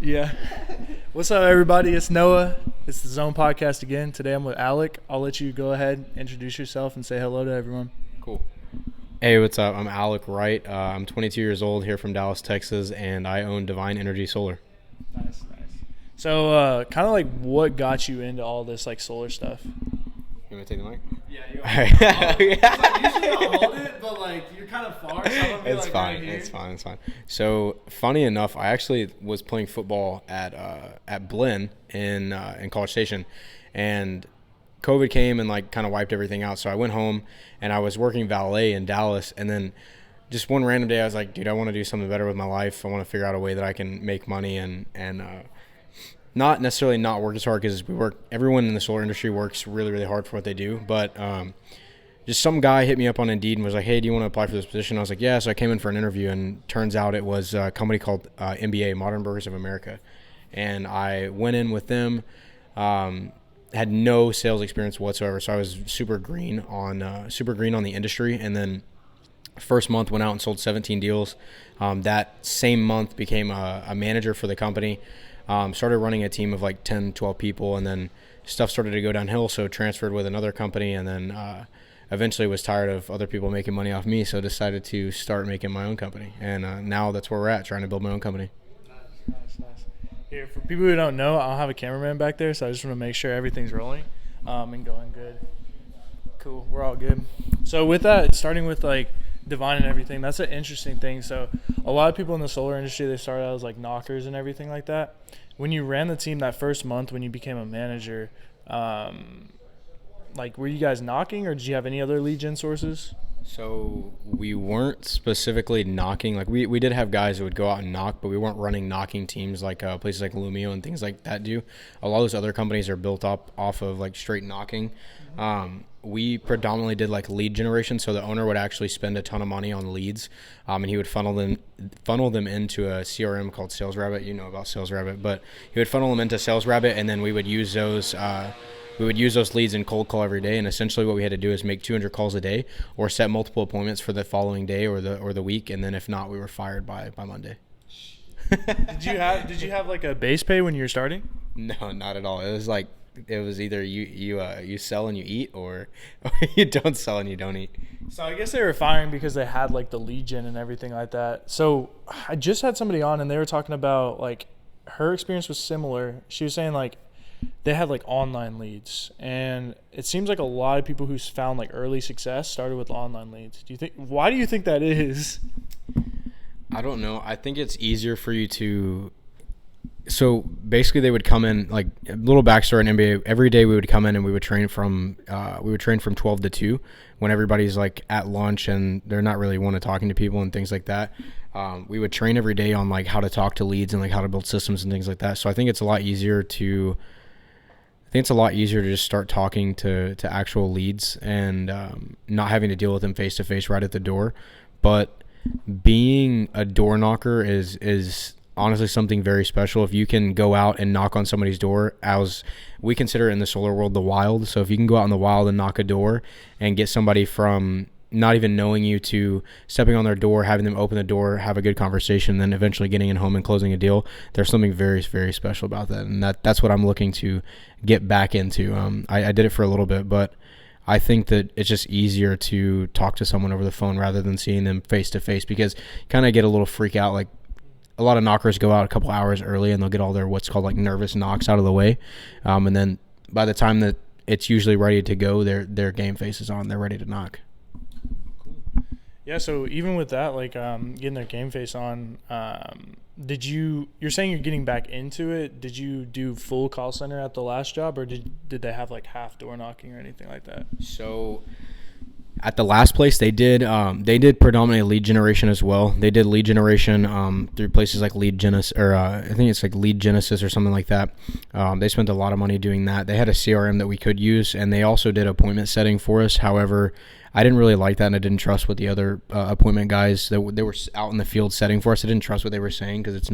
Yeah. What's up, everybody? It's Noah. It's the Zone Podcast again. Today I'm with Alec. I'll let you go ahead, introduce yourself, and say hello to everyone. Cool. Hey, what's up? I'm Alec Wright. I'm 22 years old, here from Dallas, Texas, and I own Divine Energy Solar. Nice. So, kind of like what got you into all this like solar stuff? You want me to take the mic? Yeah, you Usually I'll hold it, but like you're kind of far. So I'm gonna be It's fine. Right here. It's fine. So, funny enough, I actually was playing football at Blinn in College Station, and COVID came and like kind of wiped everything out. So I went home and I was working valet in Dallas, and then just one random day I was like, dude, I want to do something better with my life. I want to figure out a way that I can make money and not necessarily not work as hard, because everyone in the solar industry works really, really hard for what they do. But just some guy hit me up on Indeed and was like, hey, do you want to apply for this position? I was like, yeah. So I came in for an interview, and turns out it was a company called MBA, Modern Burgers of America. And I went in with them, had no sales experience whatsoever. So I was super green on the industry. And then first month went out and sold 17 deals. That same month became a manager for the company. Started running a team of like 10, 12 people, and then stuff started to go downhill, so transferred with another company, and then eventually was tired of other people making money off me, so decided to start making my own company. And now that's where we're at, trying to build my own company. Nice. Here, for people who don't know, I'll have a cameraman back there, so I just want to make sure everything's rolling and going good. Cool, we're all good. So with that, starting with like Divine and everything, that's an interesting thing. So a lot of people in the solar industry, they start out as like knockers and everything like that. When you ran the team that first month, when you became a manager, like were you guys knocking, or did you have any other lead gen sources? So we weren't specifically knocking. Like we did have guys that would go out and knock, but we weren't running knocking teams like places like Lumio and things like that do. A lot of those other companies are built up off of like straight knocking. We predominantly did like lead generation, so the owner would actually spend a ton of money on leads, and he would funnel them into a CRM called Sales Rabbit. You know about Sales Rabbit, but he would funnel them into Sales Rabbit, and then we would use those. We would use those leads in cold call every day, and essentially what we had to do is make 200 calls a day, or set multiple appointments for the following day or the week, and then if not, we were fired by Monday. Did you have like a base pay when you were starting? No, not at all. It was either you sell and you eat, or you don't sell and you don't eat. So I guess they were firing because they had like the lead gen and everything like that. So I just had somebody on, and they were talking about like her experience was similar. She was saying like they had like online leads, and it seems like a lot of people who found like early success started with online leads. Why do you think that is? I don't know. I think it's easier for you to. So basically, they would come in, like a little backstory in NBA. Every day we would come in and we would train from 12 to 2, when everybody's like at lunch and they're not really want to talking to people and things like that. We would train every day on like how to talk to leads and like how to build systems and things like that. So I think it's a lot easier to just start talking to actual leads and not having to deal with them face to face right at the door. But being a door knocker is honestly something very special. If you can go out and knock on somebody's door, as we consider it in the solar world, the wild. So if you can go out in the wild and knock a door and get somebody from not even knowing you to stepping on their door, having them open the door, have a good conversation, then eventually getting in home and closing a deal, there's something very, very special about that. And that's what I'm looking to get back into. I did it for a little bit, but I think that it's just easier to talk to someone over the phone rather than seeing them face to face, because you kind of get a little freak out. Like a lot of knockers go out a couple hours early and they'll get all their what's called like nervous knocks out of the way. And then by the time that it's usually ready to go, their game face is on. They're ready to knock. Yeah, so even with that, like getting their game face on, you're saying you're getting back into it. Did you do full call center at the last job, or did they have like half door knocking or anything like that? So at the last place, they did predominantly lead generation as well. They did lead generation through places like Lead Genesis, or I think it's like Lead Genesis or something like that. They spent a lot of money doing that. They had a CRM that we could use, and they also did appointment setting for us. However, I didn't really like that, and I didn't trust what the other appointment guys that they were out in the field setting for us. I didn't trust what they were saying, because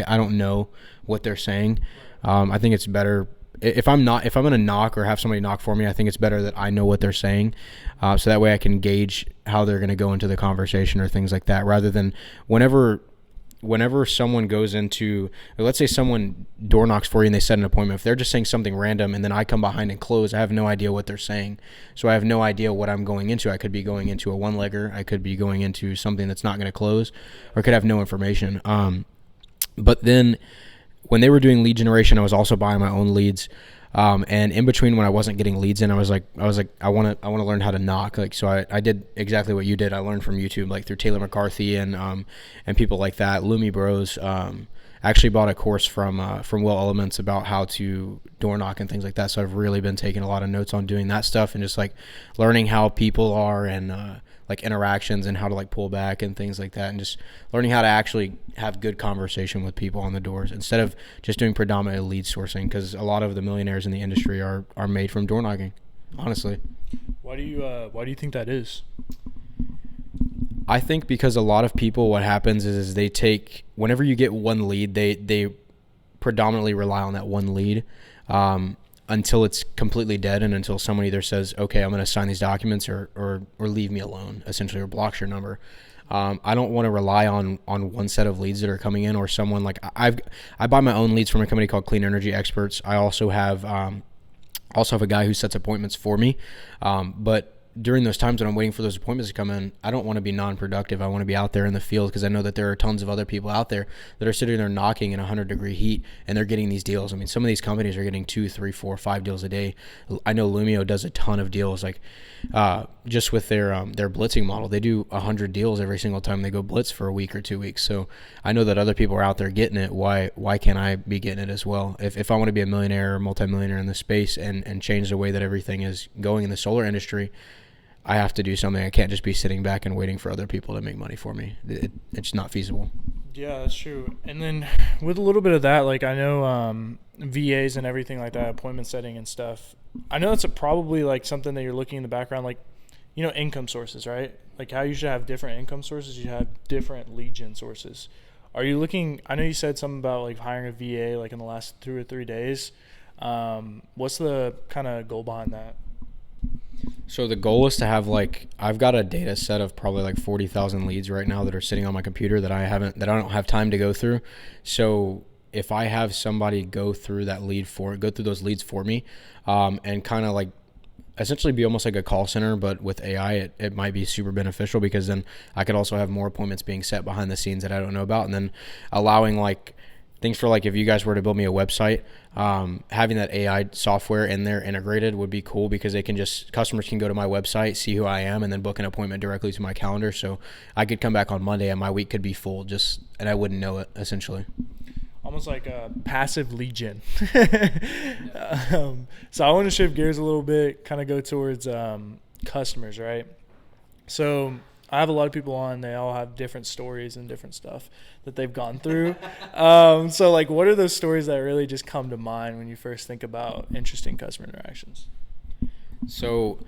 I don't know what they're saying. I think it's better if I'm going to knock or have somebody knock for me, I think it's better that I know what they're saying, so that way I can gauge how they're going to go into the conversation or things like that, rather than whenever whenever someone goes into, let's say someone door knocks for you and they set an appointment, if they're just saying something random and then I come behind and close, I have no idea what they're saying. So I have no idea what I'm going into. I could be going into a one-legger. I could be going into something that's not going to close, or could have no information. But then when they were doing lead generation, I was also buying my own leads. And in between, when I wasn't getting leads in, I was like, I want to learn how to knock. Like, so I did exactly what you did. I learned from YouTube, like through Taylor McCarthy and people like that, Lumi Bros. I actually bought a course from Will Elements about how to door knock and things like that. So I've really been taking a lot of notes on doing that stuff and just like learning how people are and like interactions and how to like pull back and things like that, and just learning how to actually have good conversation with people on the doors instead of just doing predominant lead sourcing, because a lot of the millionaires in the industry are made from door knocking, honestly. Why do you think that is? I think because a lot of people, what happens is they take, whenever you get one lead, they predominantly rely on that one lead until it's completely dead, and until someone either says, okay, I'm going to sign these documents or leave me alone, essentially, or blocks your number. I don't want to rely on one set of leads that are coming in, or someone like I buy my own leads from a company called Clean Energy Experts. I also have a guy who sets appointments for me. But during those times when I'm waiting for those appointments to come in, I don't want to be non-productive. I want to be out there in the field, because I know that there are tons of other people out there that are sitting there knocking in 100-degree heat, and they're getting these deals. I mean, some of these companies are getting 2, 3, 4, 5 deals a day. I know Lumio does a ton of deals, like just with their blitzing model. They do 100 deals every single time they go blitz for a week or 2 weeks. So I know that other people are out there getting it. Why can't I be getting it as well? If I want to be a millionaire or multimillionaire in this space and change the way that everything is going in the solar industry, I have to do something. I can't just be sitting back and waiting for other people to make money for me. It's not feasible. Yeah, that's true. And then with a little bit of that, like I know VAs and everything like that, appointment setting and stuff, I know it's probably like something that you're looking in the background, like, you know, income sources, right? Like how you should have different income sources, you have different lead gen sources. Are you looking, I know you said something about like hiring a VA like in the last 2 or 3 days. What's the kind of goal behind that? So the goal is to have, like, I've got a data set of probably like 40,000 leads right now that are sitting on my computer that I don't have time to go through. So if I have somebody go through those leads for me, and kind of like essentially be almost like a call center, but with AI, it might be super beneficial, because then I could also have more appointments being set behind the scenes that I don't know about, and then allowing like things for, like, if you guys were to build me a website, having that AI software in there integrated would be cool, because customers can go to my website, see who I am, and then book an appointment directly to my calendar. So I could come back on Monday and my week could be full, and I wouldn't know it, essentially. Almost like a passive lead gen. So I want to shift gears a little bit, kind of go towards customers, right? So I have a lot of people on. They all have different stories and different stuff that they've gone through. So, like, what are those stories that really just come to mind when you first think about interesting customer interactions? So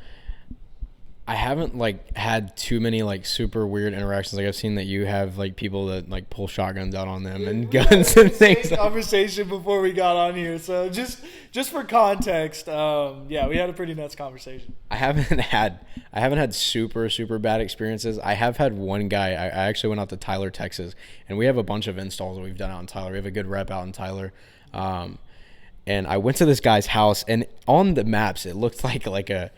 I haven't like had too many like super weird interactions. Like I've seen that you have like people that like pull shotguns out on them and guns and things. Conversation before we got on here, so just for context, yeah, we had a pretty nuts conversation. I haven't had super bad experiences. I have had one guy. I actually went out to Tyler, Texas, and we have a bunch of installs that we've done out in Tyler. We have a good rep out in Tyler. And I went to this guy's house, and on the maps it looked like a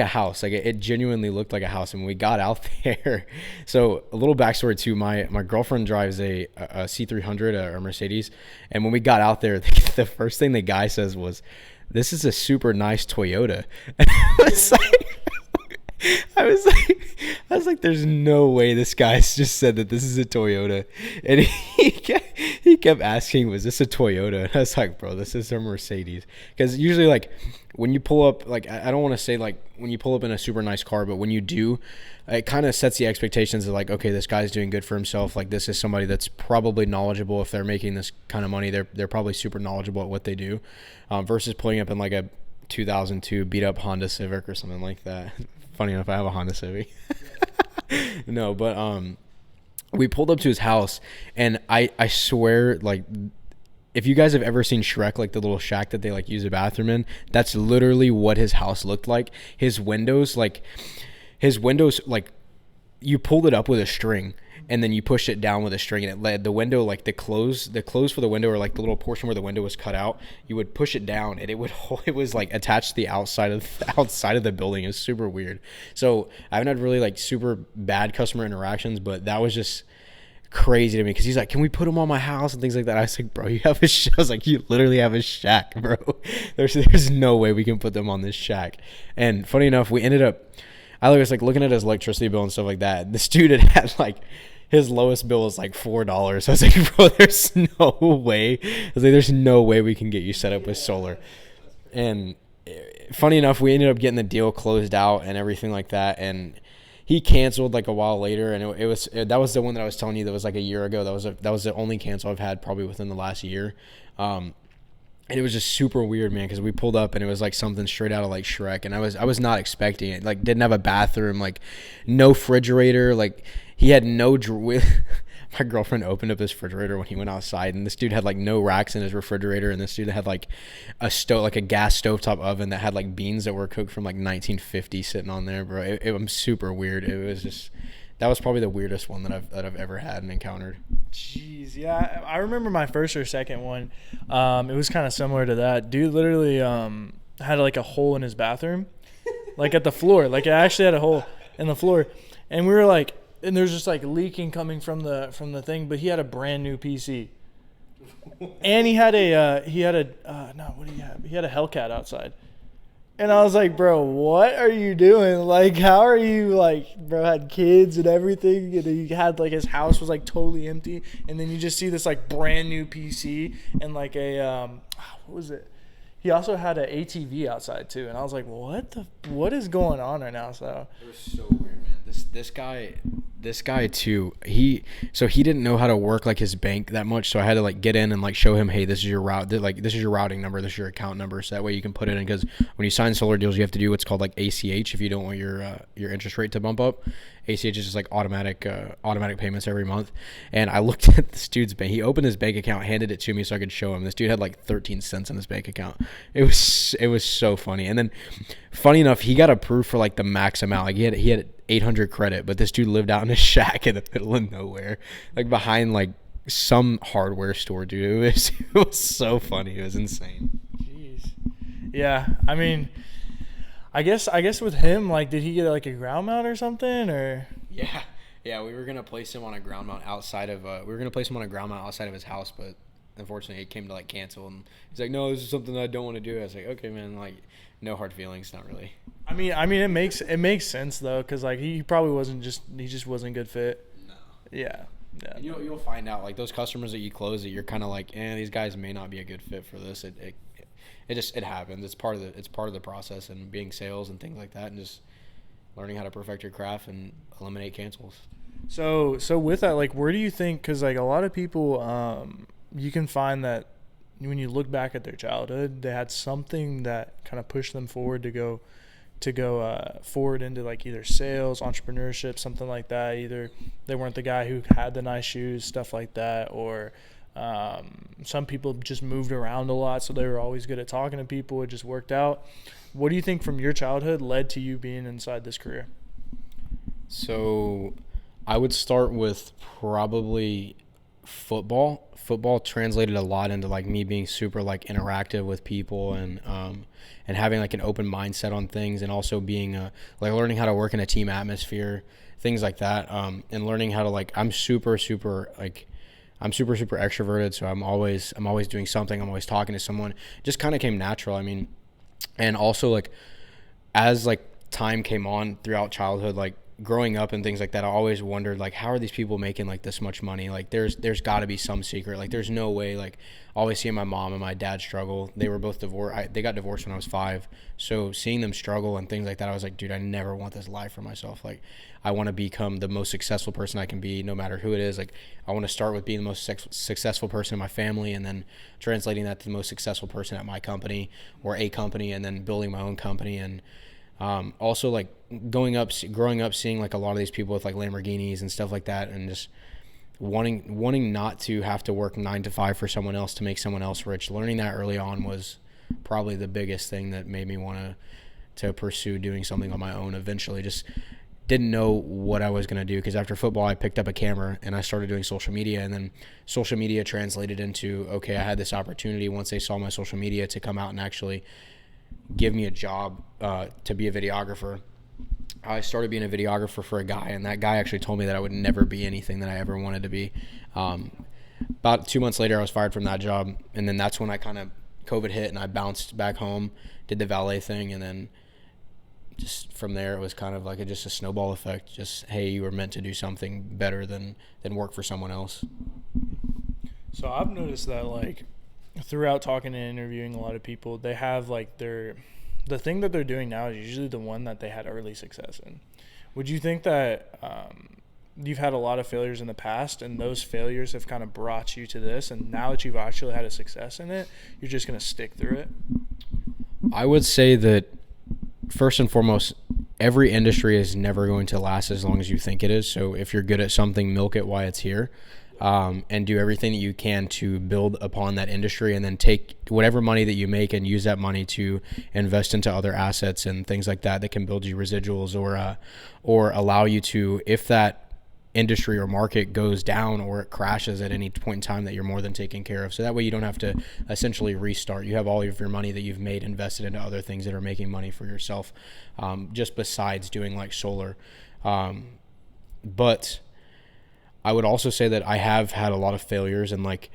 house. Like it genuinely looked like a house. And when we got out there, so a little backstory too, my girlfriend drives a C300 or Mercedes. And when we got out there, the first thing the guy says was, "This is a super nice Toyota." And I was like, there's no way this guy's just said that this is a Toyota. And he kept asking, was this a Toyota? And I was like, bro, this is a Mercedes. Because usually, like, when you pull up, like, I don't want to say, like, when you pull up in a super nice car, but when you do, it kind of sets the expectations of, like, okay, this guy's doing good for himself. Like, this is somebody that's probably knowledgeable. If they're making this kind of money, they're probably super knowledgeable at what they do, versus pulling up in, like, a 2002 beat-up Honda Civic or something like that. Funny enough, I have a Honda Civic. No, but we pulled up to his house, and I swear, like, if you guys have ever seen Shrek, like the little shack that they like use a bathroom in, that's literally what his house looked like. His windows, like you pulled it up with a string and then you pushed it down with a string, and it led the window, like the close for the window, or like the little portion where the window was cut out, you would push it down and it was like attached to the outside of the building. It was super weird. So I haven't had really like super bad customer interactions, but that was just crazy to me, because he's like, can we put them on my house and things like that. I was like, bro, you have a I was like, you literally have a shack, bro. There's no way we can put them on this shack. And funny enough, we ended up, I was like looking at his electricity bill and stuff like that. This dude had like, his lowest bill was like $4. I was like, bro, there's no way. I was like, there's no way we can get you set up with solar. And funny enough, we ended up getting the deal closed out and everything like that. And he canceled like a while later, and that was the one that I was telling you that was like a year ago. That was the only cancel I've had probably within the last year. And it was just super weird, man, because we pulled up and it was like something straight out of like Shrek, and I was not expecting it. Like, didn't have a bathroom, like no refrigerator, like he had no my girlfriend opened up his refrigerator when he went outside, and this dude had like no racks in his refrigerator, and this dude had like a stove, like a gas stovetop oven that had like beans that were cooked from like 1950 sitting on there, bro. It was super weird. It was just, that was probably the weirdest one that I've ever had and encountered. Jeez, yeah, I remember my first or second one. It was kind of similar to that. Dude literally had like a hole in his bathroom, like at the floor. Like, it actually had a hole in the floor, and we were like, and there's just like leaking coming from the thing. But he had a brand new PC, and he had a what do you have? He had a Hellcat outside. And I was like, bro, what are you doing? Like, how are you, like, bro, had kids and everything, and he had, like, his house was, like, totally empty, and then you just see this, like, brand new PC and, like, a, what was it? He also had an ATV outside, too, and I was like, what is going on right now? So it was so weird, man. This guy too, he didn't know how to work like his bank that much, so I had to like get in and like show him, hey, this is your route, like this is your routing number, this is your account number, so that way you can put it in, because when you sign solar deals, you have to do what's called like ACH if you don't want your interest rate to bump up. ACH is just like automatic payments every month. And I looked at this dude's bank. He opened his bank account, handed it to me so I could show him. This dude had like 13 cents in his bank account. It was so funny. And then funny enough, he got approved for like the max amount. Like he had 800 credit, but this dude lived out in a shack in the middle of nowhere, like behind like some hardware store, dude. It was so funny. It was insane. Jeez. Yeah, I mean, I guess with him, like, did he get like a ground mount or something, or? Yeah, we were gonna place him on a ground mount outside of his house, but unfortunately it came to like cancel, and he's like, no, this is something I don't want to do. I was like, okay, man, like, no hard feelings, not really. I mean, it makes sense though, because like he probably just wasn't a good fit. No. Yeah. And you'll find out, like, those customers that you close that you're kind of like, these guys may not be a good fit for this. It happens. It's part of the process, and being sales and things like that, and just learning how to perfect your craft and eliminate cancels. So with that, like, where do you think? Because like a lot of people, you can find that when you look back at their childhood, they had something that kind of pushed them forward to go forward into like either sales, entrepreneurship, something like that. Either they weren't the guy who had the nice shoes, stuff like that, or some people just moved around a lot, so they were always good at talking to people. It just worked out. What do you think from your childhood led to you being inside this career? So I would start with probably football. Football translated a lot into like me being super like interactive with people, and having like an open mindset on things, and also being like learning how to work in a team atmosphere, things like that, and learning how to like, I'm super extroverted, so I'm always doing something. I'm always talking to someone. It just kind of came natural. I mean, and also like as like time came on throughout childhood, like growing up and things like that, I always wondered, like, how are these people making like this much money? Like there's got to be some secret. Like there's no way. Like always seeing my mom and my dad struggle. They were both divorced. They got divorced when I was 5. So seeing them struggle and things like that, I was like, dude, I never want this life for myself. Like I want to become the most successful person I can be, no matter who it is. Like I want to start with being the most successful person in my family, and then translating that to the most successful person at my company or a company, and then building my own company. And also like growing up seeing like a lot of these people with like Lamborghinis and stuff like that, and just wanting not to have to work 9 to 5 for someone else to make someone else rich. Learning that early on was probably the biggest thing that made me want to pursue doing something on my own eventually. Just didn't know what I was going to do, because after football I picked up a camera and I started doing social media, and then social media translated into, okay, I had this opportunity once they saw my social media to come out and actually give me a job to be a videographer. I started being a videographer for a guy, and that guy actually told me that I would never be anything that I ever wanted to be. About 2 months later, I was fired from that job, and then that's when COVID hit, and I bounced back home, did the valet thing, and then just from there, it was kind of like just a snowball effect. Just, hey, you were meant to do something better than work for someone else. So I've noticed that, like, throughout talking and interviewing a lot of people, they have like the thing that they're doing now is usually the one that they had early success in. Would you think that you've had a lot of failures in the past, and those failures have kind of brought you to this, and now that you've actually had a success in it, you're just going to stick through it? I would say that first and foremost, every industry is never going to last as long as you think it is. So if you're good at something, milk it while it's here, and do everything that you can to build upon that industry, and then take whatever money that you make and use that money to invest into other assets and things like that can build you residuals, or allow you to, if that industry or market goes down or it crashes at any point in time, that you're more than taken care of. So that way you don't have to essentially restart. You have all of your money that you've made invested into other things that are making money for yourself, just besides doing like solar. But I would also say that I have had a lot of failures, and like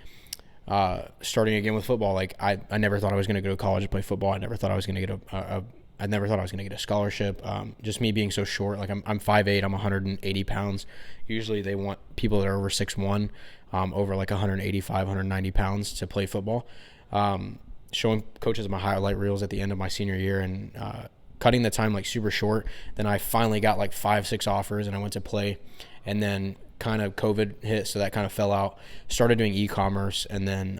starting again with football. Like I never thought I was going to go to college to play football. I never thought I was going to get I never thought I was going to get a scholarship. Just me being so short. Like I'm 5'8", I'm 180 pounds. Usually they want people that are over 6'1", over like 185, 190 pounds to play football. Showing coaches my highlight reels at the end of my senior year, and cutting the time like super short. Then I finally got like 5-6 offers, and I went to play, and then kind of COVID hit, so that kind of fell out. Started doing e-commerce, and then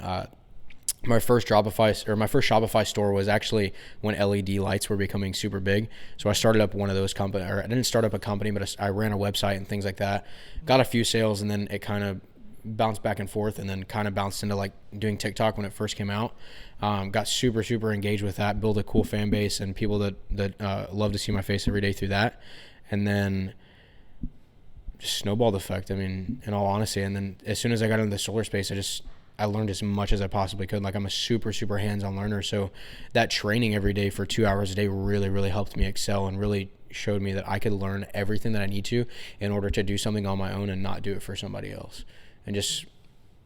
my first Shopify store was actually when LED lights were becoming super big. So I started up one of those companies, or I didn't start up a company, but I ran a website and things like that. Got a few sales, and then it kind of bounced back and forth, and then kind of bounced into like doing TikTok when it first came out. Got super, super engaged with that, built a cool fan base and people that love to see my face every day through that. And then just snowballed effect, I mean, in all honesty. And then as soon as I got into the solar space, I learned as much as I possibly could. Like I'm a super, super hands-on learner. So that training every day for 2 hours a day really, really helped me excel, and really showed me that I could learn everything that I need to in order to do something on my own and not do it for somebody else. And just,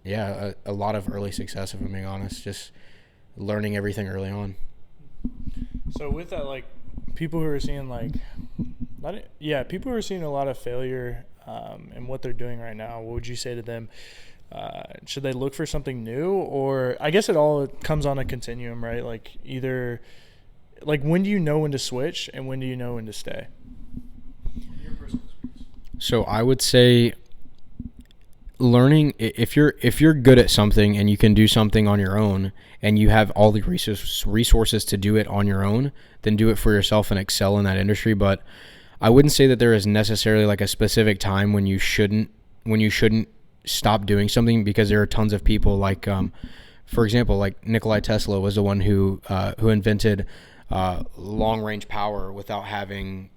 yeah, a lot of early success, if I'm being honest, just learning everything early on. So with that, like people who are seeing people who are seeing a lot of failure in what they're doing right now, what would you say to them? Should they look for something new? Or I guess it all comes on a continuum, right? Like either, like when do you know when to switch, and when do you know when to stay? So I would say learning, if you're good at something and you can do something on your own, and you have all the resources to do it on your own, then do it for yourself and excel in that industry. But I wouldn't say that there is necessarily like a specific time when you shouldn't stop doing something, because there are tons of people like, for example, like Nikola Tesla was the one who invented long range power without having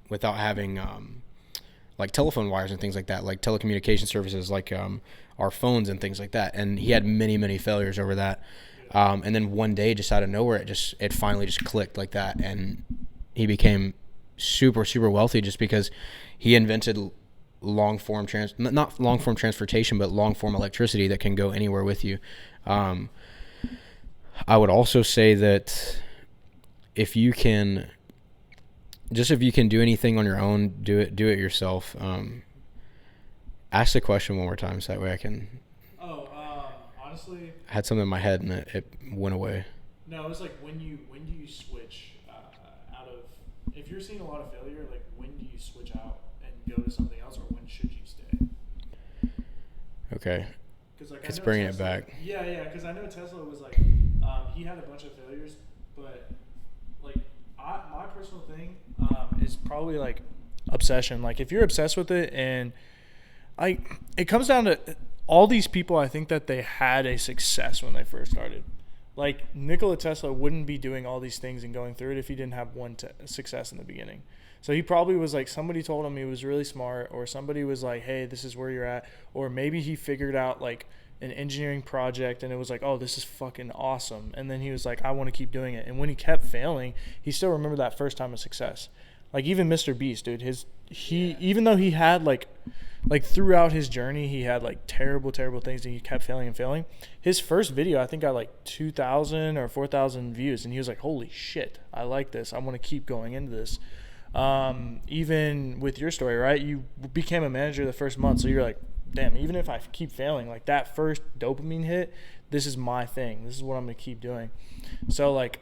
like telephone wires and things like that, like telecommunication services, like our phones and things like that. And he had many, many failures over that. And then one day, just out of nowhere, it finally just clicked like that, and he became super, super wealthy just because he invented not long form transportation, but long form electricity that can go anywhere with you. I would also say that if you can do anything on your own, do it yourself. Ask the question one more time, so that way I can. Honestly, I had something in my head and it went away. No, it was like when do you switch out of, if you're seeing a lot of failure, like when do you switch out and go to something else, or when should you stay? Okay. Like, it's bringing it back. Yeah, because I know Tesla was like, he had a bunch of failures, but like my personal thing is probably like obsession. Like if you're obsessed with it, and it comes down to all these people, I think that they had a success when they first started. Like Nikola Tesla wouldn't be doing all these things and going through it if he didn't have one success in the beginning. So he probably was like, somebody told him he was really smart, or somebody was like, hey, this is where you're at. Or maybe he figured out like an engineering project and it was like, oh, this is fucking awesome. And then he was like, I want to keep doing it. And when he kept failing, he still remembered that first time of success. Like even Mr. Beast, dude, even though he had like throughout his journey, he had like terrible things and he kept failing and failing. His first video, I think, got like 2,000 or 4,000 views. And he was like, holy shit, I like this. I want to keep going into this. Even with your story, right? You became a manager the first month. So you're like, damn, even if I keep failing, like that first dopamine hit, this is my thing. This is what I'm going to keep doing. So like,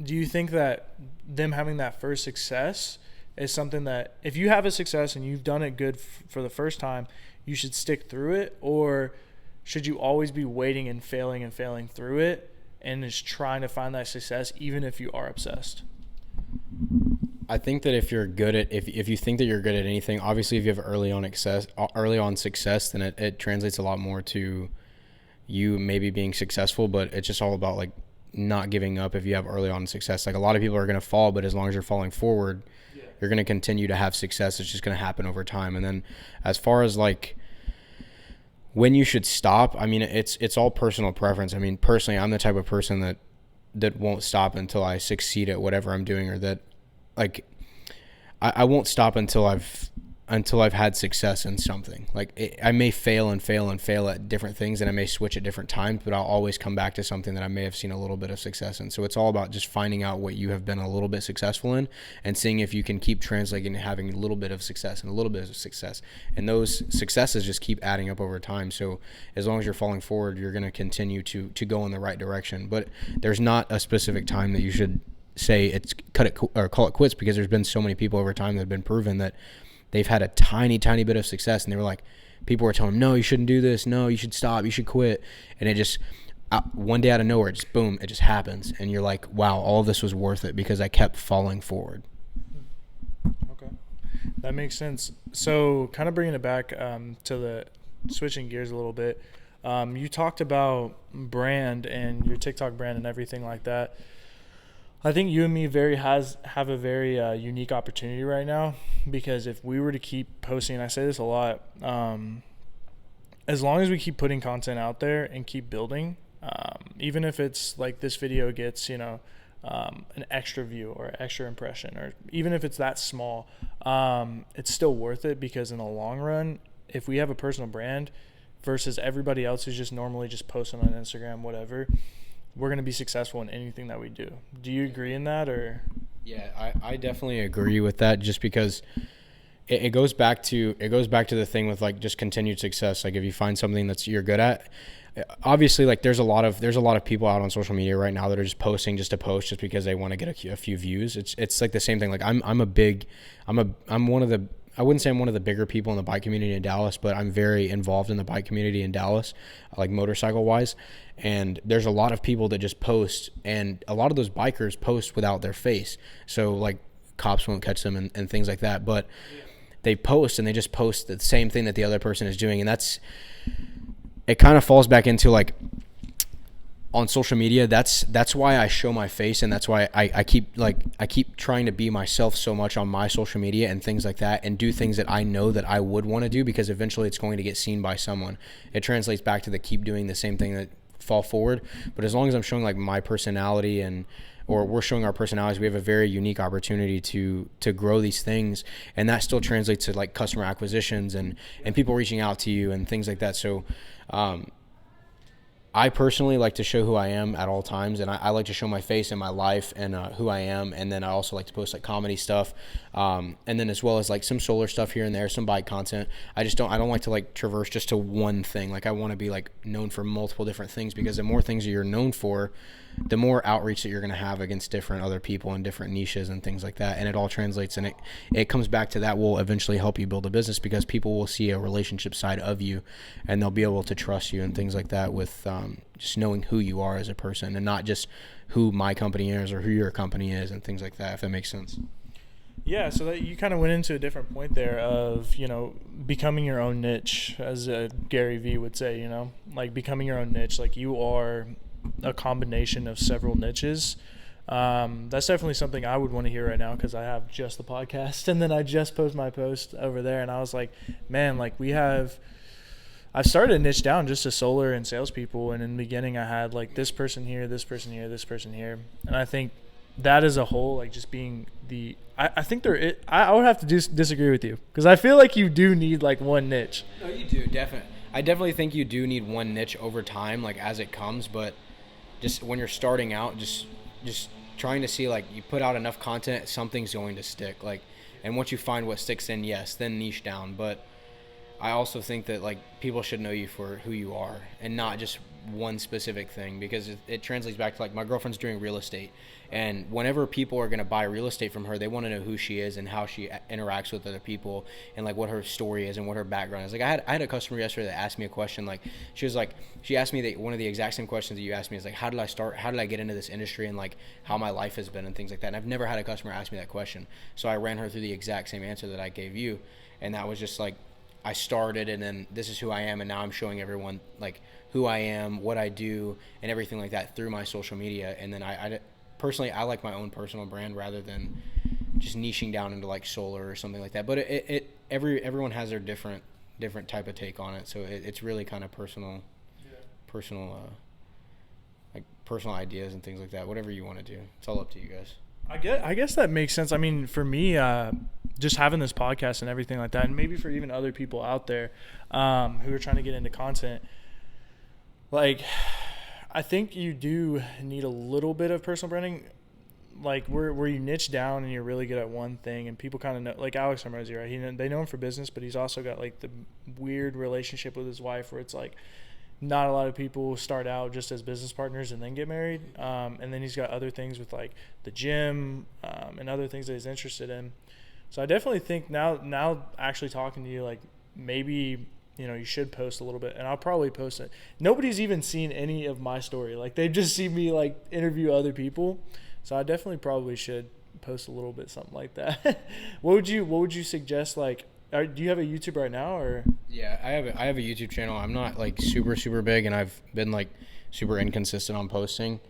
do you think that them having that first success is something that if you have a success and you've done it good for the first time, you should stick through it? Or should you always be waiting and failing through it and just trying to find that success even if you are obsessed? I think that if you're good at, if you think that you're good at anything, obviously if you have early on success, then it translates a lot more to you maybe being successful, but it's just all about like not giving up if you have early on success. Like a lot of people are going to fall, but as long as you're falling forward, you're going to continue to have success. It's just going to happen over time. And then as far as like when you should stop, I mean, it's all personal preference. I mean, personally, I'm the type of person that won't stop until I succeed at whatever I'm doing, or that like I won't stop until I've had success in something. Like I may fail at different things, and I may switch at different times, but I'll always come back to something that I may have seen a little bit of success in. So it's all about just finding out what you have been a little bit successful in and seeing if you can keep translating and having a little bit of success and a little bit of success. And those successes just keep adding up over time. So as long as you're falling forward, you're going to continue to go in the right direction. But there's not a specific time that you should say it's call it quits, because there's been so many people over time that have been proven that they've had a tiny bit of success, and they were like, people were telling them, no, you shouldn't do this. No, you should stop. You should quit. And it just, one day out of nowhere, just boom, it just happens. And you're like, wow, all of this was worth it because I kept falling forward. Okay. That makes sense. So kind of bringing it back to the switching gears a little bit. You talked about brand and your TikTok brand and everything like that. I think you and me have a very unique opportunity right now, because if we were to keep posting, and I say this a lot, as long as we keep putting content out there and keep building, even if it's like this video gets, an extra view or extra impression, or even if it's that small, it's still worth it, because in the long run, if we have a personal brand versus everybody else who's just normally just posting on Instagram, whatever, we're going to be successful in anything that we do. Do you agree in that? Or? Yeah, I definitely agree with that, just because it goes back to the thing with like just continued success. Like if you find something that's you're good at, obviously like there's a lot of people out on social media right now that are just posting just to post just because they want to get a few views. It's like the same thing. Like I'm one of the, I wouldn't say I'm one of the bigger people in the bike community in Dallas, but I'm very involved in the bike community in Dallas, like motorcycle wise. And there's a lot of people that just post, and a lot of those bikers post without their face. So like cops won't catch them and things like that. But they post, and they just post the same thing that the other person is doing. And it kind of falls back into like, on social media, that's why I show my face, and that's why I keep trying to be myself so much on my social media and things like that, and do things that I know that I would want to do, because eventually it's going to get seen by someone. It translates back to the keep doing the same thing, that fall forward. But as long as I'm showing like my personality, or we're showing our personalities, we have a very unique opportunity to grow these things, and that still translates to like customer acquisitions and people reaching out to you and things like that. So I personally like to show who I am at all times, and I like to show my face and my life and who I am. And then I also like to post like comedy stuff, and then as well as like some solar stuff here and there, some bike content. I don't like to like traverse just to one thing. Like I want to be like known for multiple different things, because the more things that you're known for, the more outreach that you're going to have against different other people and different niches and things like that. And it all translates, and it comes back to that will eventually help you build a business, because people will see a relationship side of you, and they'll be able to trust you and things like that, with just knowing who you are as a person, and not just who my company is or who your company is and things like that, if that makes sense. Yeah, so that you kind of went into a different point there of, becoming your own niche, as Gary Vee would say, like becoming your own niche. Like you are a combination of several niches. That's definitely something I would want to hear right now because I have just the podcast and then I just post my post over there. And I was like, man, like I started to niche down just to solar and salespeople. And in the beginning, I had like this person here, this person here, this person here. And I think that as a whole, like just being I think I would have to disagree with you because I feel like you do need like one niche. No, you do, definitely. I definitely think you do need one niche over time, like as it comes, but just when you're starting out, just trying to see, like, you put out enough content, something's going to stick, like, and once you find what sticks in, yes, then niche down. But I also think that, like, people should know you for who you are and not just one specific thing, because it translates back to, like, my girlfriend's doing real estate, and whenever people are going to buy real estate from her, they want to know who she is and how she interacts with other people and, like, what her story is and what her background is. Like, I had a customer yesterday that asked me a question. Like, she asked me that one of the exact same questions that you asked me is, like, how did I start, how did I get into this industry, and, like, how my life has been and things like that. And I've never had a customer ask me that question, so I ran her through the exact same answer that I gave you, and that was just like, I started, and then this is who I am, and now I'm showing everyone, like, who I am, what I do, and everything like that through my social media. And then I personally, I like my own personal brand rather than just niching down into, like, solar or something like that. But everyone has their different type of take on it, so it's really kind of personal, like, personal ideas and things like that. Whatever you want to do, it's all up to you guys. I guess that makes sense. I mean, for me, just having this podcast and everything like that, and maybe for even other people out there who are trying to get into content, like, I think you do need a little bit of personal branding, like where you niche down and you're really good at one thing, and people kind of know, like Alex Hormozi, right? They know him for business, but he's also got like the weird relationship with his wife where it's like not a lot of people start out just as business partners and then get married. And then he's got other things with like the gym and other things that he's interested in. So I definitely think now actually talking to you, like, maybe, you know, you should post a little bit, and I'll probably post it. Nobody's even seen any of my story. Like, they've just seen me like interview other people. So I definitely probably should post a little bit, something like that. What would you suggest? Like, do you have a YouTube right now, or? Yeah, I have a YouTube channel. I'm not like super big, and I've been like super inconsistent on posting.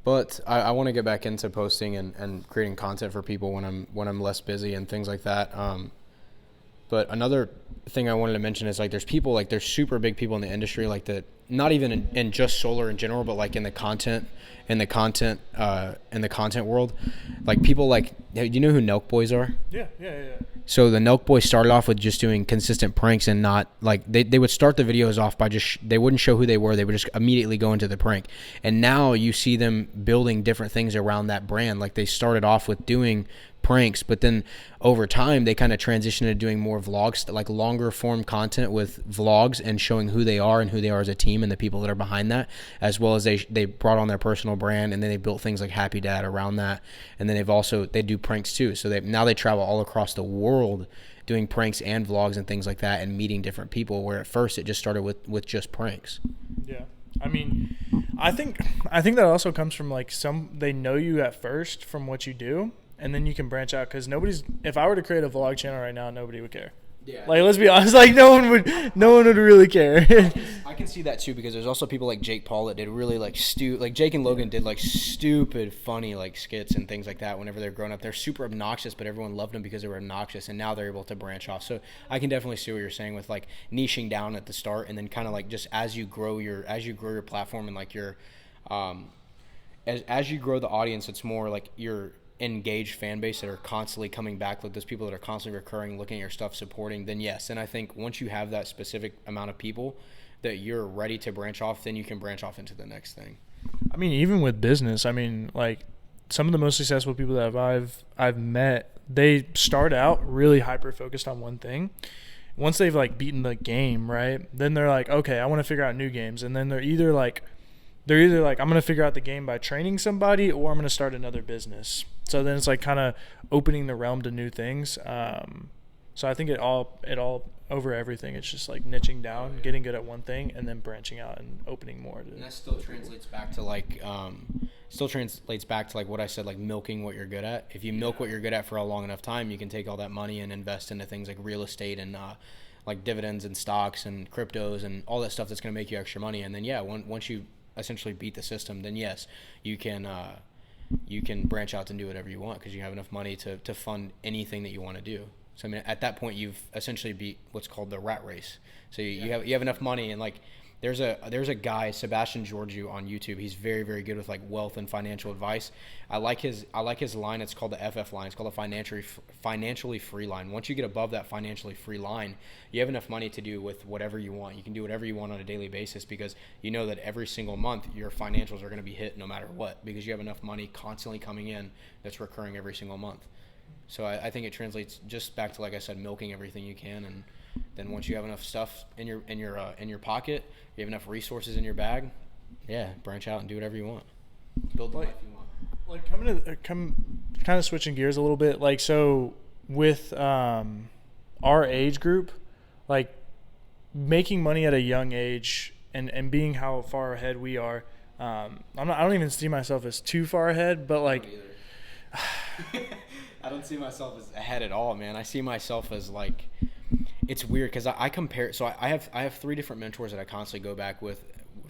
But I want to get back into posting and creating content for people when I'm less busy and things like that. But another thing I wanted to mention is, like, there's super big people in the industry, like, that, not even in just solar in general, but like in the content world, like, people like, do you know who Nelk Boys are? Yeah. So the Nelk Boys started off with just doing consistent pranks, and not like they would start the videos off by they wouldn't show who they were. They would just immediately go into the prank. And now you see them building different things around that brand. Like, they started off with doing pranks, but then over time they kind of transitioned to doing more vlogs, like longer form content with vlogs, and showing who they are and who they are as a team and the people that are behind that, as well as they brought on their personal brand, and then they built things like Happy Dad around that. And then they do pranks too, so now they travel all across the world doing pranks and vlogs and things like that, and meeting different people, where at first it just started with just pranks. Yeah. I mean, I think that also comes from, like, they know you at first from what you do, and then you can branch out, because if I were to create a vlog channel right now, nobody would care. Yeah. Like, let's be honest, like, no one would really care. I can see that too, because there's also people like Jake Paul that did really like Jake and Logan did like stupid funny like skits and things like that whenever they're growing up. They're super obnoxious, but everyone loved them because they were obnoxious, and now they're able to branch off. So I can definitely see what you're saying with, like, niching down at the start, and then kind of like just as you grow your platform, and like your as you grow the audience, it's more like your engaged fan base that are constantly coming back, like those people that are constantly recurring, looking at your stuff, supporting, then yes. And I think once you have that specific amount of people that you're ready to branch off, then you can branch off into the next thing. I mean, even with business, I mean, like, some of the most successful people that I've met, they start out really hyper focused on one thing. Once they've like beaten the game, right, then they're like, okay, I want to figure out new games. And then they're either like I'm going to figure out the game by training somebody, or I'm going to start another business. So then it's like kind of opening the realm to new things. So I think it all over everything. It's just like niching down, getting good at one thing, and then branching out and opening more. And that still translates back to like what I said, like milking what you're good at. If you milk what you're good at for a long enough time, you can take all that money and invest into things like real estate and like dividends and stocks and cryptos and all that stuff that's going to make you extra money. And then once you essentially beat the system, then yes, you can branch out and do whatever you want because you have enough money to fund anything that you want to do. So I mean, at that point, you've essentially beat what's called the rat race. So you have enough money, and like there's a guy, Sebastian Georgiou, on YouTube. He's very, very good with like wealth and financial advice. I like his line. It's called the FF line. It's called the financially free line. Once you get above that financially free line, you have enough money to do with whatever you want. You can do whatever you want on a daily basis because you know that every single month your financials are going to be hit no matter what because you have enough money constantly coming in that's recurring every single month. So I think it translates just back to, like I said, milking everything you can, and then once you have enough stuff in your pocket, you have enough resources in your bag, branch out and do whatever you want. Build the life you want. Like kind of switching gears a little bit. Like so with our age group, like making money at a young age and being how far ahead we are. I don't even see myself as too far ahead, but like. I don't see myself as ahead at all, man. I see myself as like, it's weird because I compare. So I have 3 different mentors that I constantly go back with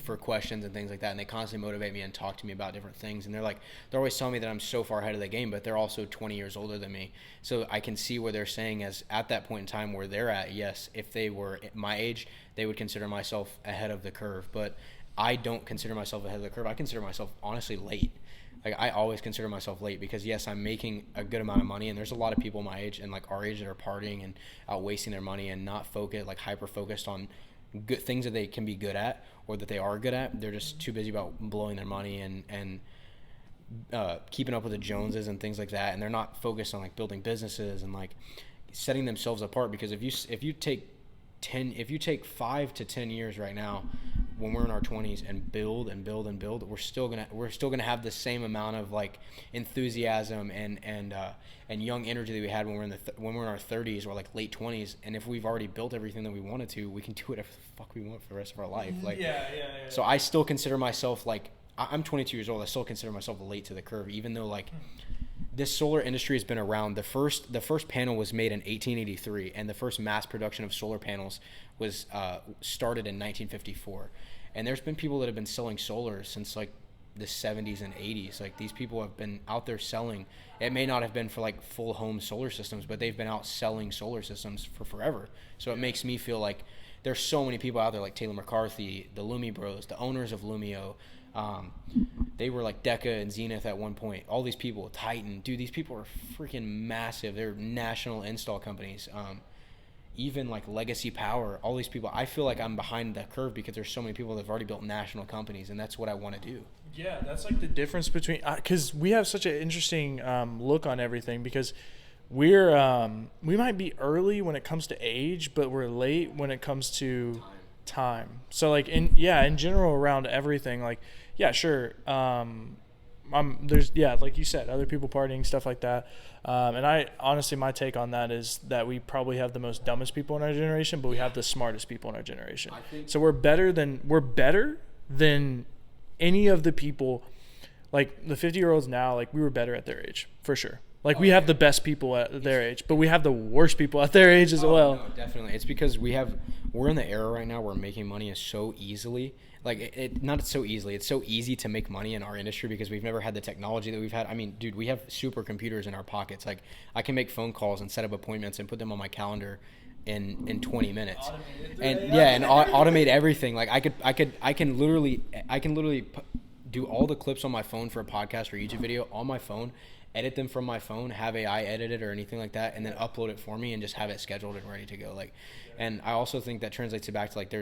for questions and things like that, and they constantly motivate me and talk to me about different things. And they're always telling me that I'm so far ahead of the game, but they're also 20 years older than me. So I can see where they're saying as at that point in time where they're at. Yes, if they were at my age, they would consider myself ahead of the curve. But I don't consider myself ahead of the curve. I consider myself honestly late. Like I always consider myself late because yes, I'm making a good amount of money, and there's a lot of people my age and like our age that are partying and out wasting their money and not hyper focused on good things that they can be good at or that they are good at. They're just too busy about blowing their money and keeping up with the Joneses and things like that, and they're not focused on like building businesses and like setting themselves apart. Because if you take 5 to 10 years right now when we're in our 20s and build, we're still gonna have the same amount of like enthusiasm and young energy that we had when we're in our 30s or like late 20s. And if we've already built everything that we wanted to, we can do whatever the fuck we want for the rest of our life. Like So I still consider myself like I'm 22 years old. I still consider myself late to the curve, even though like this solar industry has been around. The first panel was made in 1883, and the first mass production of solar panels was started in 1954. And there's been people that have been selling solar since like the 70s and 80s. Like these people have been out there selling. It may not have been for like full home solar systems, but they've been out selling solar systems for forever. So it makes me feel like there's so many people out there like Taylor McCarthy, the Lumi Bros, the owners of Lumio. They were like Deca and Zenith at one point. All these people, Titan, dude, these people are freaking massive. They're national install companies. Even like Legacy Power, all these people. I feel like I'm behind the curve because there's so many people that have already built national companies, and that's what I want to do. Yeah, that's like the difference between because we have such an interesting look on everything because we might be early when it comes to age, but we're late when it comes to time. So like in general around everything, like sure, there's like you said, other people partying, stuff like that, and I honestly, my take on that is that we probably have the most dumbest people in our generation, but we have the smartest people in our generation. So we're better than any of the people, like the 50-year-olds now. Like we were better at their age for sure. Like we have the best people at their age, but we have the worst people at their age as well. No, definitely. It's because we're in the era right now where making money is so easily. Like it's so easy to make money in our industry because we've never had the technology that we've had. I mean, dude, we have supercomputers in our pockets. Like I can make phone calls and set up appointments and put them on my calendar in 20 minutes. And automate everything. Like I can literally do all the clips on my phone for a podcast or YouTube video on my phone, edit them from my phone, have AI edit it or anything like that, and then upload it for me and just have it scheduled and ready to go. Like, and I also think that translates it back to like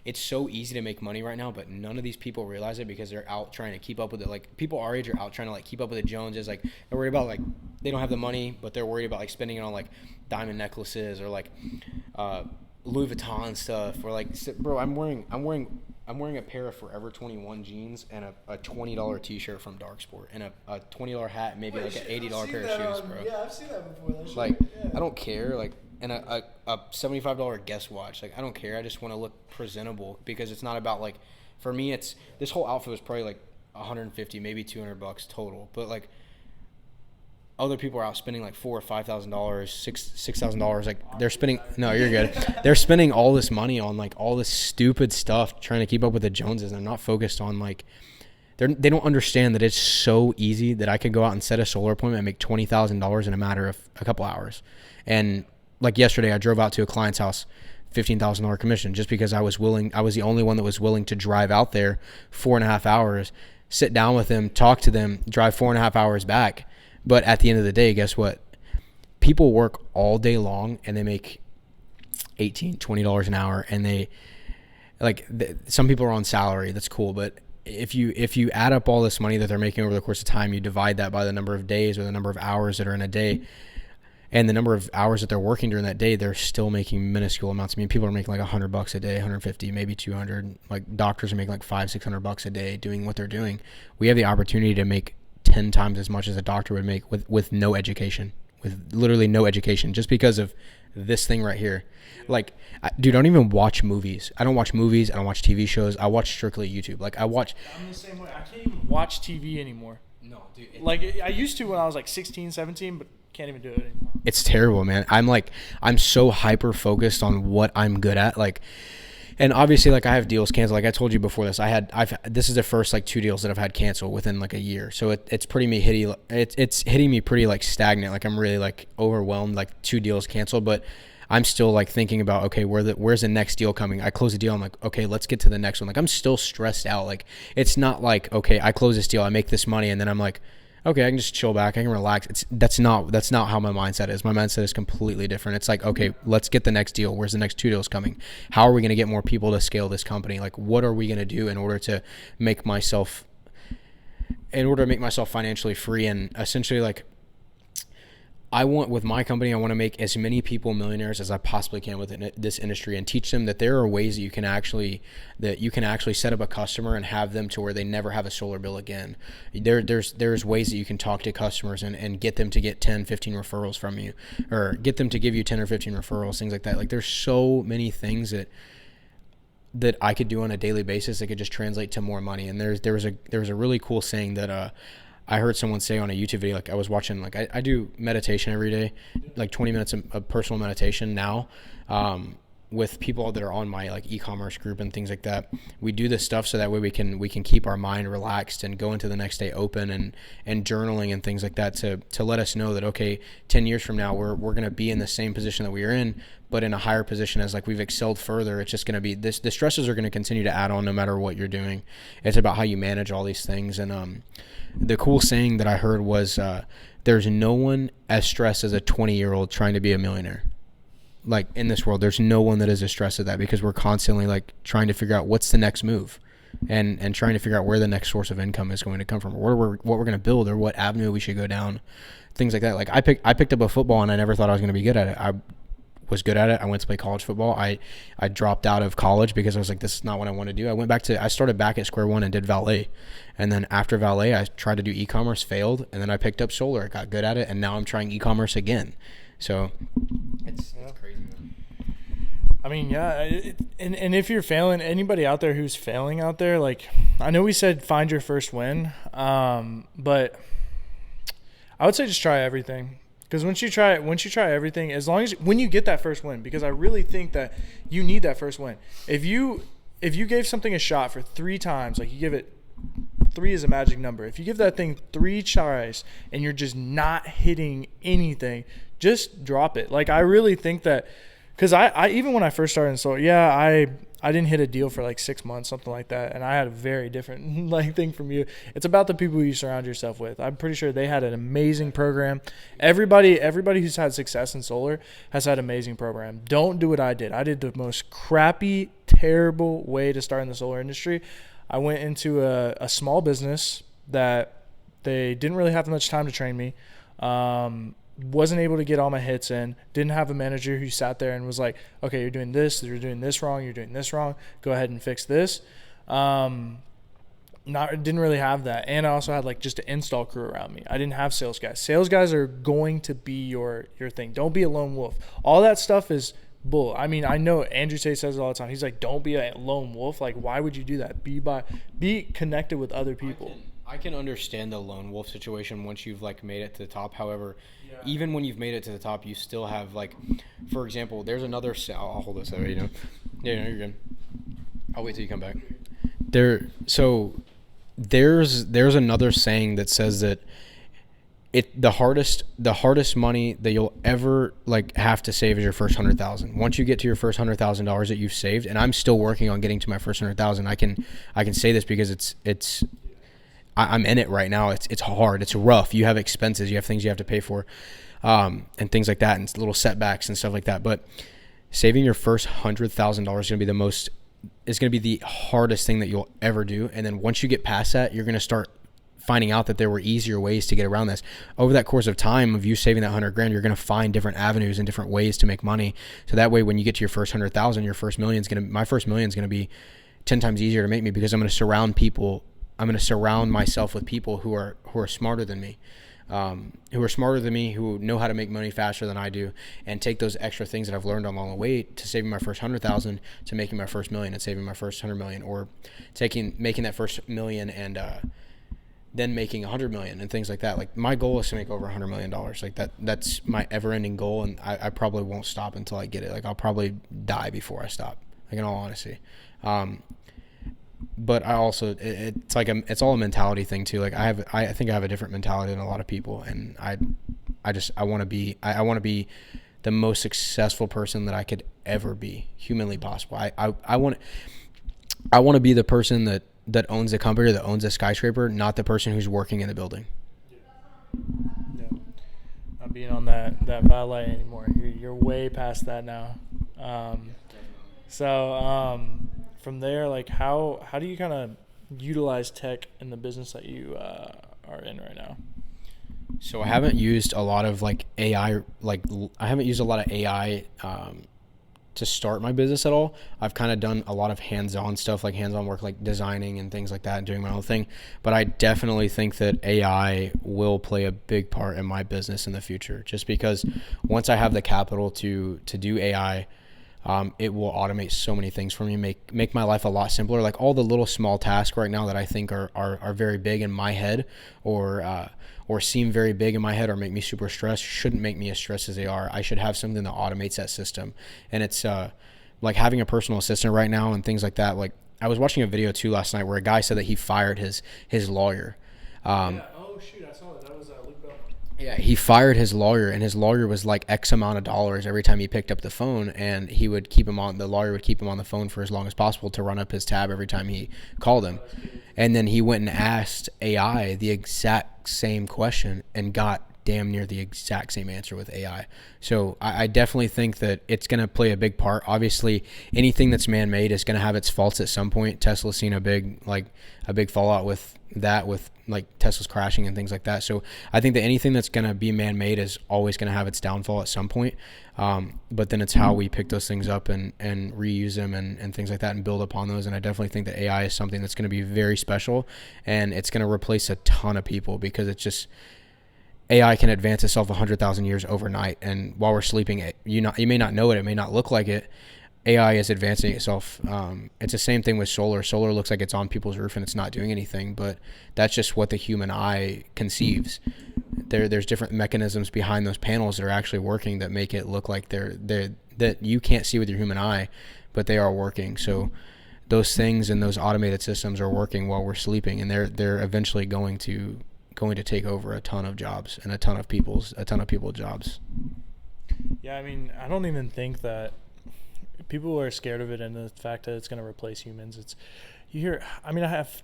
it's so easy to make money right now, but none of these people realize it because they're out trying to keep up with it. Like people our age are out trying to like keep up with the Joneses. Like they're worried about like they don't have the money, but they're worried about like spending it on like diamond necklaces or like Louis Vuitton stuff or like bro, I'm wearing a pair of Forever 21 jeans and a $20 t-shirt from Dark Sport and a $20 hat, maybe like an $80 pair of shoes, bro. Yeah, I've seen that before. Like, I don't care. Like, and a $75 Guess watch. Like, I don't care. I just want to look presentable because it's not about like, for me, this whole outfit was probably like $150, maybe $200 total. But like, other people are out spending like $4,000 or $5,000, $6,000. Like they're spending. No, you're good. They're spending all this money on like all this stupid stuff, trying to keep up with the Joneses. And they're not focused on like. They don't understand that it's so easy that I could go out and set a solar appointment and make $20,000 in a matter of a couple hours. And like yesterday, I drove out to a client's house, $15,000 commission, just because I was the only one that was willing to drive out there 4.5 hours, sit down with them, talk to them, drive 4.5 hours back. But at the end of the day, guess what? People work all day long and they make $18, $20 an hour. And some people are on salary. That's cool. But if you add up all this money that they're making over the course of time, you divide that by the number of days or the number of hours that are in a day, and the number of hours that they're working during that day, they're still making minuscule amounts. I mean, people are making like $100 a day, 150, maybe 200. Like doctors are making like $500-$600 a day doing what they're doing. We have the opportunity to make 10 times as much as a doctor would make with no education, with literally no education, just because of this thing right here. Like, dude, I don't even watch movies. I don't watch movies. I don't watch TV shows. I watch strictly YouTube. Like, I'm the same way. I can't even watch TV anymore. No, dude. Like, I used to when I was like 16, 17, but can't even do it anymore. It's terrible, man. I'm so hyper focused on what I'm good at. Like, and obviously, like, I have deals canceled. Like I told you before this, this is the first like 2 deals that I've had canceled within like a year. So it's hitting me pretty like stagnant. Like I'm really like overwhelmed, like 2 deals canceled, but I'm still like thinking about, okay, where's the next deal coming? I close a deal. I'm like, okay, let's get to the next one. Like I'm still stressed out. Like it's not like, okay, I close this deal, I make this money, and then I'm like, okay, I can just chill back, I can relax. That's not how my mindset is. My mindset is completely different. It's like, okay, let's get the next deal. Where's the next 2 deals coming? How are we going to get more people to scale this company? Like, what are we going to do in order to make myself financially free? And essentially, like, with my company, I want to make as many people millionaires as I possibly can within this industry, and teach them that there are ways that you can actually set up a customer and have them to where they never have a solar bill again. There's ways that you can talk to customers and get them to get 10, 15 referrals from you, or get them to give you 10 or 15 referrals, things like that. Like there's so many things that I could do on a daily basis that could just translate to more money. And there was a really cool saying that I heard someone say on a YouTube video. Like I was watching, like I do meditation every day, like 20 minutes of personal meditation now, with people that are on my like e-commerce group and things like that. We do this stuff so that way we can keep our mind relaxed and go into the next day open, and journaling and things like that to let us know that, okay, 10 years from now we're going to be in the same position that we are in, but in a higher position, as like we've excelled further. It's just going to be the stresses are going to continue to add on no matter what you're doing. It's about how you manage all these things. And the cool saying that I heard was, there's no one as stressed as a 20-year-old trying to be a millionaire. Like in this world, there's no one that is as stressed as that, because we're constantly like trying to figure out what's the next move, and trying to figure out where the next source of income is going to come from, or what we're going to build, or what avenue we should go down, things like that. Like I picked up a football, and I never thought I was going to be good at it. I was good at it. I went to play college football. I dropped out of college because I was like, this is not what I want to do. I started back at square one and did valet. And then after valet, I tried to do e-commerce, failed. And then I picked up solar, got good at it. And now I'm trying e-commerce again. So it's crazy. I mean, yeah. And if you're failing, anybody out there who's failing out there, like, I know we said find your first win. But I would say just try everything. Because once you try everything, when you get that first win, because I really think that you need that first win. If you gave something a shot for 3 times, like you give it 3 is a magic number. If you give that thing 3 tries and you're just not hitting anything, just drop it. Like I really think that, because I even when I first started in solar, I didn't hit a deal for like 6 months, something like that. And I had a very different like thing from you. It's about the people you surround yourself with. I'm pretty sure they had an amazing program. Everybody who's had success in solar has had an amazing program. Don't do what I did. I did the most crappy, terrible way to start in the solar industry. I went into a small business that they didn't really have much time to train me. Wasn't able to get all my hits in, didn't have a manager who sat there and was like, okay, you're doing this wrong, you're doing this wrong, go ahead and fix this. Didn't really have that. And I also had like just an install crew around me. I didn't have sales guys. Sales guys are going to be your thing. Don't be a lone wolf. All that stuff is bull. I mean, I know Andrew Tate says it all the time. He's like, don't be a lone wolf. Like, why would you do that? Be connected with other people. I can understand the lone wolf situation once you've like made it to the top. However, Yeah. even when you've made it to the top, you still have like, for example, there's another. I'll hold this over. Yeah, no, you're good. I'll wait till you come back. There's another saying that says that the hardest money that you'll ever like have to save is your first 100,000. Once you get to your first $100,000 that you've saved, and I'm still working on getting to my first 100,000. I can say this because I'm in it right now. It's hard. It's rough. You have expenses. You have things you have to pay for, and things like that, and little setbacks and stuff like that. But saving your first $100,000 is going to be the hardest thing that you'll ever do. And then once you get past that, you're going to start finding out that there were easier ways to get around this. Over that course of time of you saving that 100 grand, you're going to find different avenues and different ways to make money. So that way, when you get to your first 100,000, my first million is going to be 10 times easier to make me, because I'm going to surround myself with people who are smarter than me. Who know how to make money faster than I do, and take those extra things that I've learned along the way to saving my first 100,000 to making my first million and saving my first 100 million, or making that first million and then making 100 million and things like that. Like, my goal is to make over $100 million. Like that's my ever ending goal. And I probably won't stop until I get it. Like, I'll probably die before I stop, like, in all honesty. But I also, it's all a mentality thing too. Like, I think I have a different mentality than a lot of people. And I want to be the most successful person that I could ever be humanly possible. I want to be the person that owns the company or that owns a skyscraper, not the person who's working in the building. Yeah. Not being on that valet anymore. You're way past that now. From there, like, how do you kind of utilize tech in the business that you are in right now? So I haven't used a lot of AI to start my business at all. I've kind of done a lot of hands-on stuff, like hands-on work, like designing and things like that, and doing my own thing. But I definitely think that AI will play a big part in my business in the future, just because once I have the capital to do AI, it will automate so many things for me, make my life a lot simpler. Like, all the little small tasks right now that I think are very big in my head, or seem very big in my head, or make me super stressed, shouldn't make me as stressed as they are. I should have something that automates that system. And it's like having a personal assistant right now and things like that. Like, I was watching a video too last night where a guy said that he fired his lawyer. Yeah. Oh shoot, I saw that. That was Luke Bell. Yeah, he fired his lawyer, and his lawyer was like X amount of dollars every time he picked up the phone, and the lawyer would keep him on the phone for as long as possible to run up his tab every time he called him. And then he went and asked AI the exact same question and got damn near the exact same answer with AI. So I definitely think that it's going to play a big part. Obviously, anything that's man-made is going to have its faults at some point. Tesla's seen a big fallout with that, with like Tesla's crashing and things like that. So I think that anything that's going to be man-made is always going to have its downfall at some point. But then it's how we pick those things up and reuse them and things like that, and build upon those. And I definitely think that AI is something that's going to be very special, and it's going to replace a ton of people, because it's just, AI can advance itself 100,000 years overnight. And while we're sleeping, you may not know it. It may not look like it. AI is advancing itself. It's the same thing with solar. Solar looks like it's on people's roof and it's not doing anything, but that's just what the human eye conceives. There's different mechanisms behind those panels that are actually working that make it look like that you can't see with your human eye, but they are working. So those things and those automated systems are working while we're sleeping, and they're eventually going to take over a ton of jobs and a ton of people's jobs. Yeah, I mean, I don't even think that people are scared of it, and the fact that it's going to replace humans. I have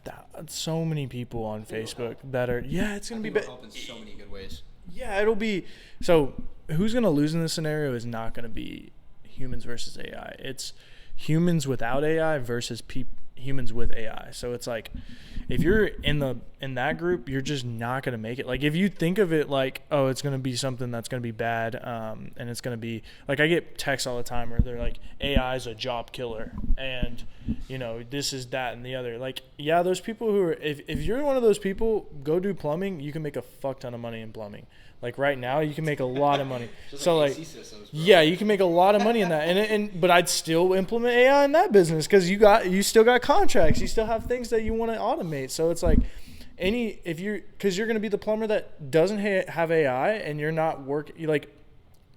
so many people on Facebook that are, it's going to be help in so many good ways. Yeah, it'll be. So who's going to lose in this scenario is not going to be humans versus AI. It's humans without AI versus humans with AI. So it's like, if you're in that group, you're just not going to make it. Like, if you think of it like, oh, it's going to be something that's going to be bad, and it's going to be like, I get texts all the time where they're like, AI is a job killer, and this is that and the other. Like, yeah, those people who are, if you're one of those people, go do plumbing. You can make a fuck ton of money in plumbing. Like, right now, you can make a lot of money. So like, yeah, you can make a lot of money in that. But I'd still implement AI in that business, because you still got contracts. You still have things that you want to automate. So it's like, because you're going to be the plumber that doesn't have AI, and you're not like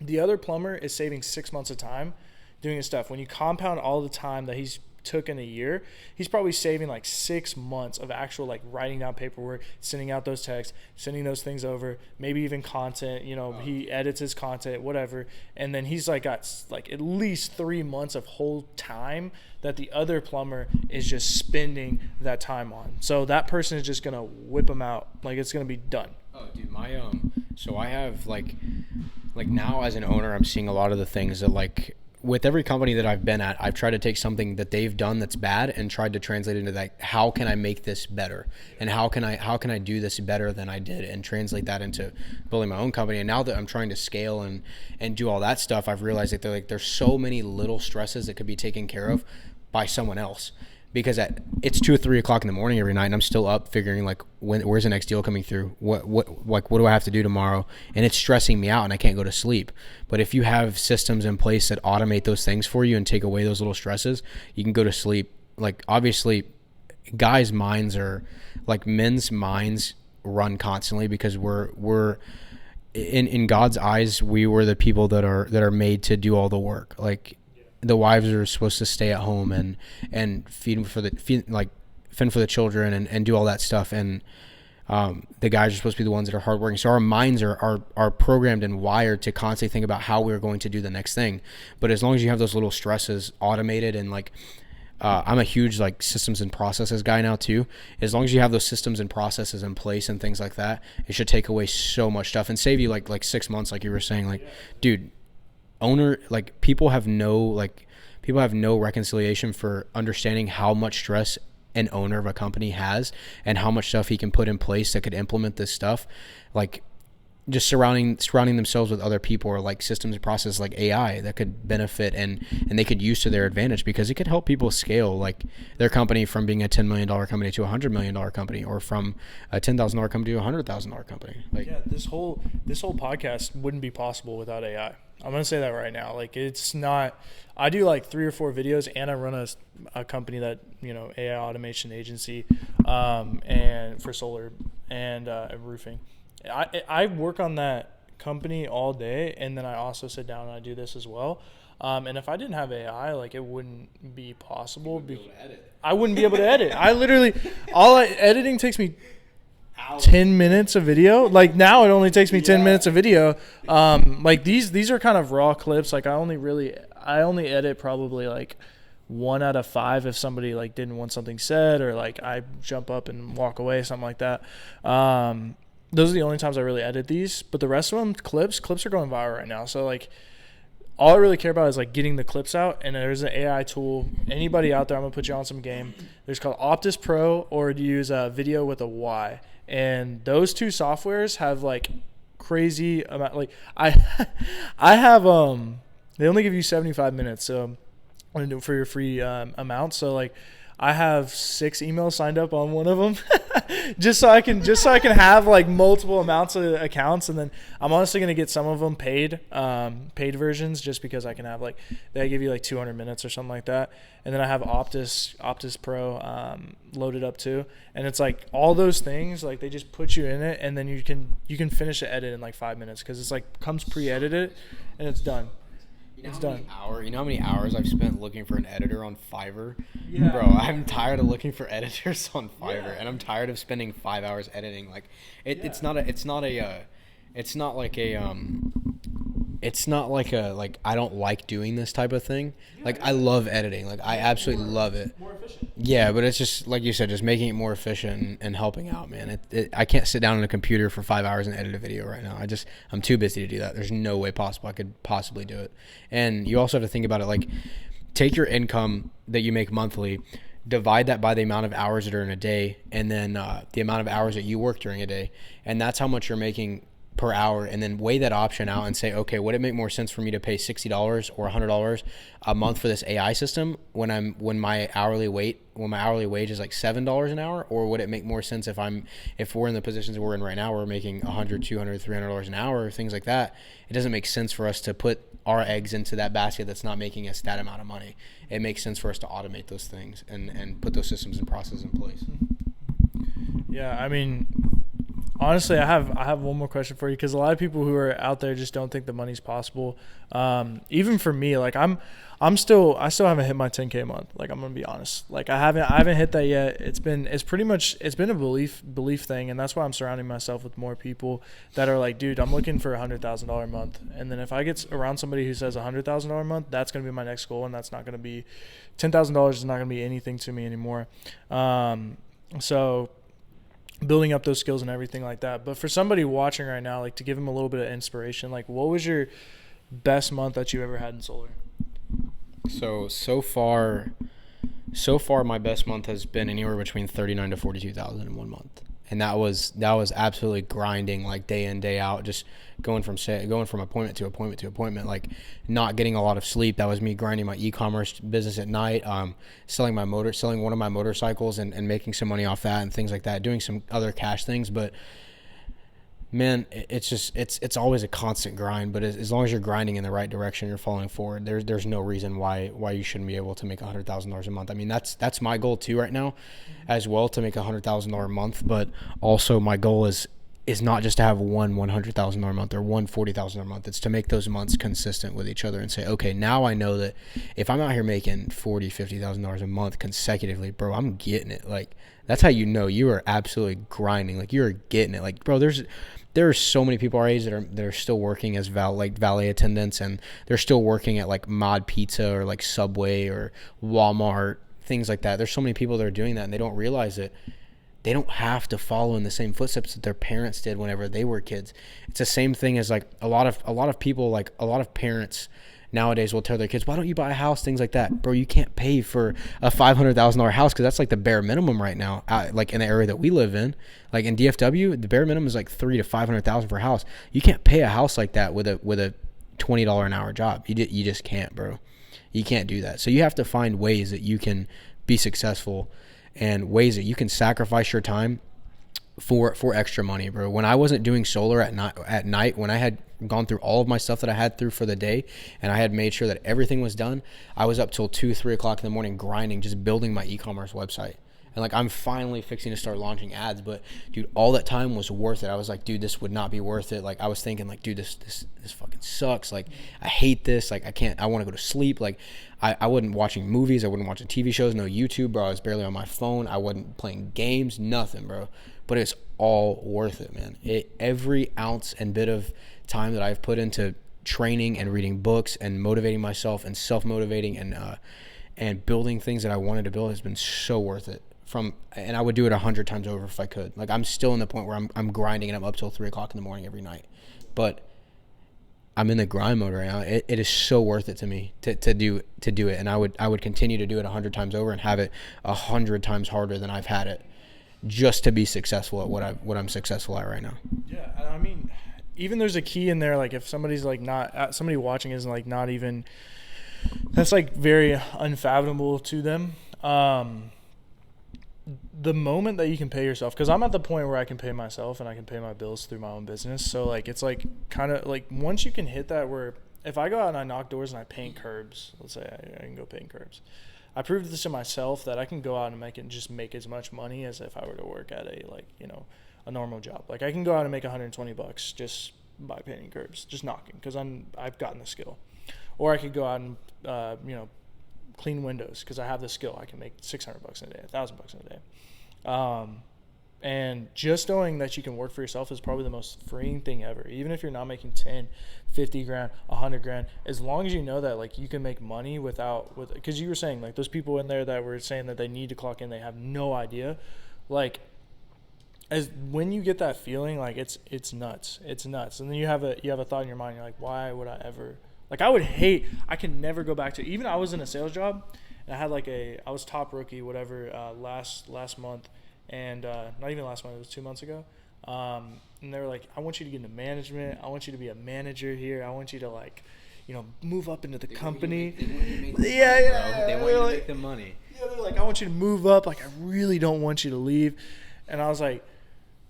the other plumber is saving 6 months of time doing his stuff. When you compound all the time that he's took in a year, he's probably saving like 6 months of actual like writing down paperwork, sending out those texts, sending those things over, maybe even content, he edits his content, whatever. And then he's like got like at least 3 months of whole time that the other plumber is just spending that time on. So that person is just going to whip him out. Like it's going to be done. Oh, dude, so I have like now as an owner, I'm seeing a lot of the things that like, with every company that I've been at, I've tried to take something that they've done that's bad and tried to translate into that. How can I make this better? And how can I do this better than I did, and translate that into building my own company? And now that I'm trying to scale and do all that stuff, I've realized that there's so many little stresses that could be taken care of by someone else. Because it's 2 or 3 o'clock in the morning every night, and I'm still up figuring like where's the next deal coming through? What do I have to do tomorrow? And it's stressing me out, and I can't go to sleep. But if you have systems in place that automate those things for you and take away those little stresses, you can go to sleep. Like obviously, guys' minds are like men's minds run constantly because we're in God's eyes, we were the people that are made to do all the work. Like the wives are supposed to stay at home and fend for the children and do all that stuff, and the guys are supposed to be the ones that are hardworking. So our minds are programmed and wired to constantly think about how we're going to do the next thing. But as long as you have those little stresses automated, and like I'm a huge like systems and processes guy now too. As long as you have those systems and processes in place and things like that, it should take away so much stuff and save you like 6 months, like you were saying. Like, dude, people have no reconciliation for understanding how much stress an owner of a company has and how much stuff he can put in place that could implement this stuff. Like just surrounding themselves with other people, or like systems and processes like AI that could benefit and they could use to their advantage, because it could help people scale like their company from being a $10 million company to a $100 million company, or from a $10,000 company to a $100,000 company. Like, yeah, this whole podcast wouldn't be possible without AI. I'm going to say that right now. Like it's not, I do like 3 or 4 videos, and I run a company that, AI automation agency, and for solar and roofing. I work on that company all day, and then I also sit down and I do this as well. And if I didn't have AI, like it wouldn't be possible. I wouldn't be able to edit. I literally, editing takes me 10 minutes of video. Like now it only takes me 10 minutes of video. Like these are kind of raw clips. Like I only edit probably like 1 out of 5 if somebody like didn't want something said, or like I jump up and walk away, something like that. Those are the only times I really edit these, but the rest of them, clips are going viral right now. So like all I really care about is like getting the clips out, and there's an AI tool. Anybody out there, I'm gonna put you on some game. There's called Optus Pro, or to use Video with a Y. And those 2 softwares have like crazy amount. Like I have they only give you 75 minutes, so for your free amount. So like I have 6 emails signed up on one of them, just so I can have like multiple amounts of accounts. And then I'm honestly going to get some of them paid versions, just because I can have like, they give you like 200 minutes or something like that. And then I have Optus Pro loaded up too. And it's like all those things, like they just put you in it, and then you can finish the edit in like 5 minutes, because it's like comes pre-edited and it's done. You know how many hours I've spent looking for an editor on Fiverr? Yeah. Bro, I'm tired of looking for editors on Fiverr, and I'm tired of spending 5 hours editing. Like it's not like I don't like doing this type of thing. Like I love editing. Like I absolutely love it. More efficient. Yeah, but it's just like you said, just making it more efficient and helping out, man. I can't sit down on a computer for 5 hours and edit a video right now. I'm too busy to do that. There's no way possible I could possibly do it. And you also have to think about it, like take your income that you make monthly, divide that by the amount of hours that are in a day, and then the amount of hours that you work during a day, and that's how much you're making per hour, and then weigh that option out and say, okay, would it make more sense for me to pay $60 or $100 a month for this AI system when my hourly wage is like $7 an hour? Or would it make more sense if we're in the positions we're in right now, we're making $100, $200, $300 an hour, things like that? It doesn't make sense for us to put our eggs into that basket that's not making us that amount of money. It makes sense for us to automate those things and put those systems and processes in place. Yeah, I mean, honestly, I have one more question for you, because a lot of people who are out there just don't think the money's possible. Even for me, like I still haven't hit my 10K a month. Like, I'm gonna be honest. Like, I haven't hit that yet. It's been a belief thing, and that's why I'm surrounding myself with more people that are like, dude, I'm looking for $100,000 a month, and then if I get around somebody who says $100,000 a month, that's gonna be my next goal, and that's not gonna be $10,000 is not gonna be anything to me anymore. So building up those skills and everything like that. But for somebody watching right now, like, to give them a little bit of inspiration, like, what was your best month that you ever had in solar? So far my best month has been anywhere between 39 to 42,000 in 1 month. And that was absolutely grinding, like, day in, day out, just going from appointment to appointment to appointment, like, not getting a lot of sleep. That was me grinding my e-commerce business at night, selling one of my motorcycles and making some money off that and things like that, doing some other cash things. But man, it's always a constant grind. But as long as you're grinding in the right direction, you're falling forward. There's no reason why you shouldn't be able to make $100,000 a month. I mean, that's my goal too right now, as well, to make $100,000 a month. But also my goal is not just to have one $100,000 a month or one $40,000 a month. It's to make those months consistent with each other and say, okay, now I know that if I'm out here making $40,000-$50,000 a month consecutively, bro, I'm getting it. Like, that's how you know you are absolutely grinding. Like, you're getting it. Like, bro, there are so many people our age that are still working as valet attendants, and they're still working at like Mod Pizza or like Subway or Walmart, things like that. There's so many people that are doing that, and they don't realize that they don't have to follow in the same footsteps that their parents did whenever they were kids. It's the same thing as like a lot of people, like a lot of parents nowadays will tell their kids, why don't you buy a house, things like that. Bro, you can't pay for a $500,000 house, because that's like the bare minimum right now, like in the area that we live in. Like in DFW, the bare minimum is like $300,000 to $500,000 for a house. You can't pay a house like that with a $20 an hour job. You just can't, bro. You can't do that. So you have to find ways that you can be successful, and ways that you can sacrifice your time for extra money, bro. When I wasn't doing solar at night, when I had gone through all of my stuff that I had through for the day, and I had made sure that everything was done, I was up till 2-3 o'clock in the morning grinding, just building my e-commerce website. And like, I'm finally fixing to start launching ads, but dude, all that time was worth it. I was like, dude, this would not be worth it. Like, I was thinking like, dude, this fucking sucks. Like, I hate this. Like, I want to go to sleep. Like, I wasn't watching movies. I wasn't watching TV shows, no YouTube, bro. I was barely on my phone. I wasn't playing games, nothing, bro. But it's all worth it, man. Every ounce and bit of time that I've put into training and reading books and motivating myself and self-motivating and building things that I wanted to build has been so worth it. And I would do it 100 times over if I could. Like, I'm still in the point where I'm grinding and I'm up till 3 o'clock in the morning every night. But I'm in the grind mode right now. It is so worth it to me to do it. And I would continue to do it 100 times over and have it 100 times harder than I've had it, just to be successful at what I'm successful at right now. Yeah, and I mean, even there's a key in there. Like, if somebody's like somebody watching is like not even, that's like very unfathomable to them. The moment that you can pay yourself, because I'm at the point where I can pay myself and I can pay my bills through my own business. So like, it's like kind of like, once you can hit that, where if I go out and I knock doors and I paint curbs, let's say I can go paint curbs, I proved this to myself that I can go out and make as much money as if I were to work at a normal job. Like, I can go out and make $120 just by painting curbs, just knocking, because I've gotten the skill. Or I could go out and clean windows, because I have the skill. I can make $600 in a day, $1,000 in a day. And just knowing that you can work for yourself is probably the most freeing thing ever. Even if you're not making 10, 50 grand, 100 grand, as long as you know that like you can make money because you were saying like those people in there that were saying that they need to clock in, they have no idea. Like, as when you get that feeling, like it's nuts. It's nuts. And then you have a thought in your mind, you're like, why would I ever, like, I can never go back to, even I was in a sales job and I had I was top rookie, whatever, last month. And not even last month, it was 2 months ago. And they were like, I want you to get into management. I want you to be a manager here. I want you to move up into the company. They want you to make the money. Yeah, they're like, I want you to move up. Like, I really don't want you to leave. And I was like,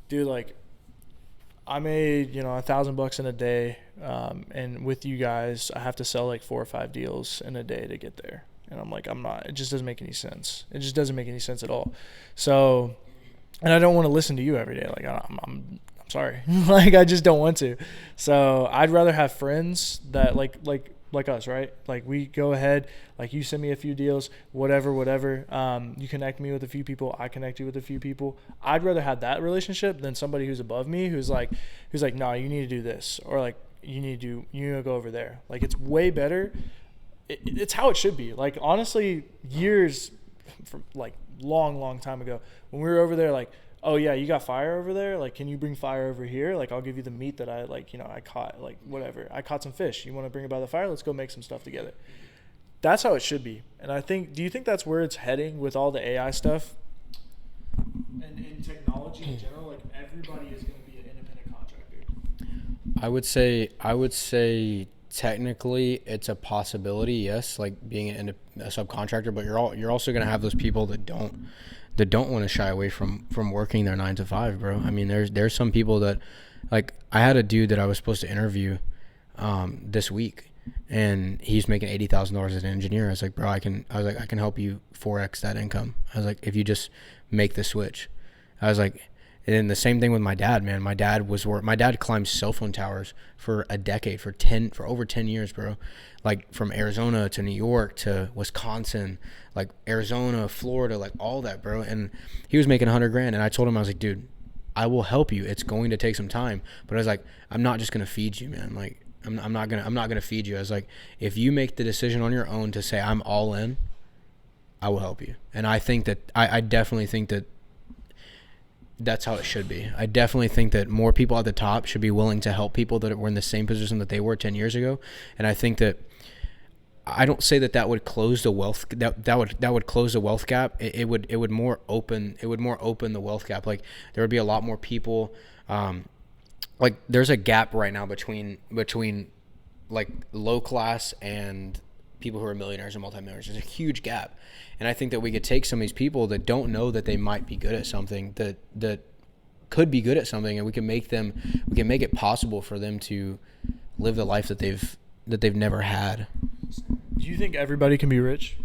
dude, like, I made, $1,000 in a day. And with you guys, I have to sell like 4 or 5 deals in a day to get there. And I'm like, it just doesn't make any sense. It just doesn't make any sense at all. So and I don't want to listen to you every day. Like I'm sorry, like I just don't want to. So I'd rather have friends that like us, right? Like we go ahead, like you send me a few deals, whatever. You connect me with a few people, I connect you with a few people. I'd rather have that relationship than somebody who's above me who's like, no, you need to do this, or like you need to go over there. Like it's way better. It's how it should be. Like honestly, years from like long time ago when we were over there, like, oh yeah, you got fire over there, like can you bring fire over here, like I'll give you the meat that I like, I caught, like whatever, I caught some fish, you want to bring it by the fire, let's go make some stuff together. That's how it should be. And I think, do you think that's where it's heading with all the AI stuff and in technology in general? Like everybody is going to be an independent contractor. I would say technically it's a possibility, yes, like being a subcontractor, but you're also going to have those people that don't want to shy away from working their 9 to 5, bro. I mean, there's some people that, like, I had a dude that I was supposed to interview this week, and he's making $80,000 as an engineer. I was like, bro, I can help you 4x that income. I was like, if you just make the switch. I was like, and then the same thing with my dad, man. My dad climbed cell phone towers for a decade, for over 10 years, bro. Like from Arizona to New York to Wisconsin, like Arizona, Florida, like all that, bro. And he was making $100,000, and I told him, I was like, dude, I will help you. It's going to take some time, but I was like, I'm not just gonna feed you, man. Like I'm not gonna feed you. I was like, if you make the decision on your own to say I'm all in, I will help you. And I think that I definitely think that that's how it should be. I definitely think that more people at the top should be willing to help people that were in the same position that they were 10 years ago. And I think that, I don't say that would close the wealth that would close the wealth gap. It would more open the wealth gap. Like there would be a lot more people. Like there's a gap right now between like low class and people who are millionaires and multimillionaires. There's a huge gap. And I think that we could take some of these people that don't know that they might be good at something, that could be good at something, and we can make it possible for them to live the life that they've never had. Do you think everybody can be rich?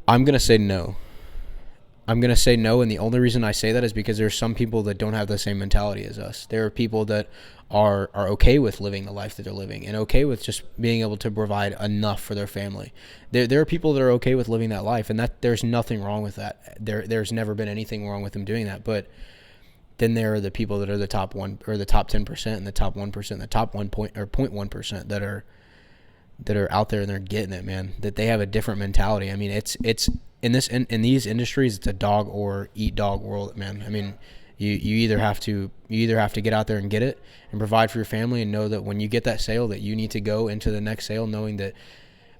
I'm going to say no. And the only reason I say that is because there's some people that don't have the same mentality as us. There are people that are okay with living the life that they're living and okay with just being able to provide enough for their family. There are people that are okay with living that life, and that there's nothing wrong with that. There's never been anything wrong with them doing that. But then there are the people that are the top 1 or the top 10% and the top 1%, the top 0.1% that are out there and they're getting it, man. That they have a different mentality. I mean, it's in these industries, it's a dog or eat dog world, man. I mean, you either have to get out there and get it and provide for your family, and know that when you get that sale, that you need to go into the next sale knowing that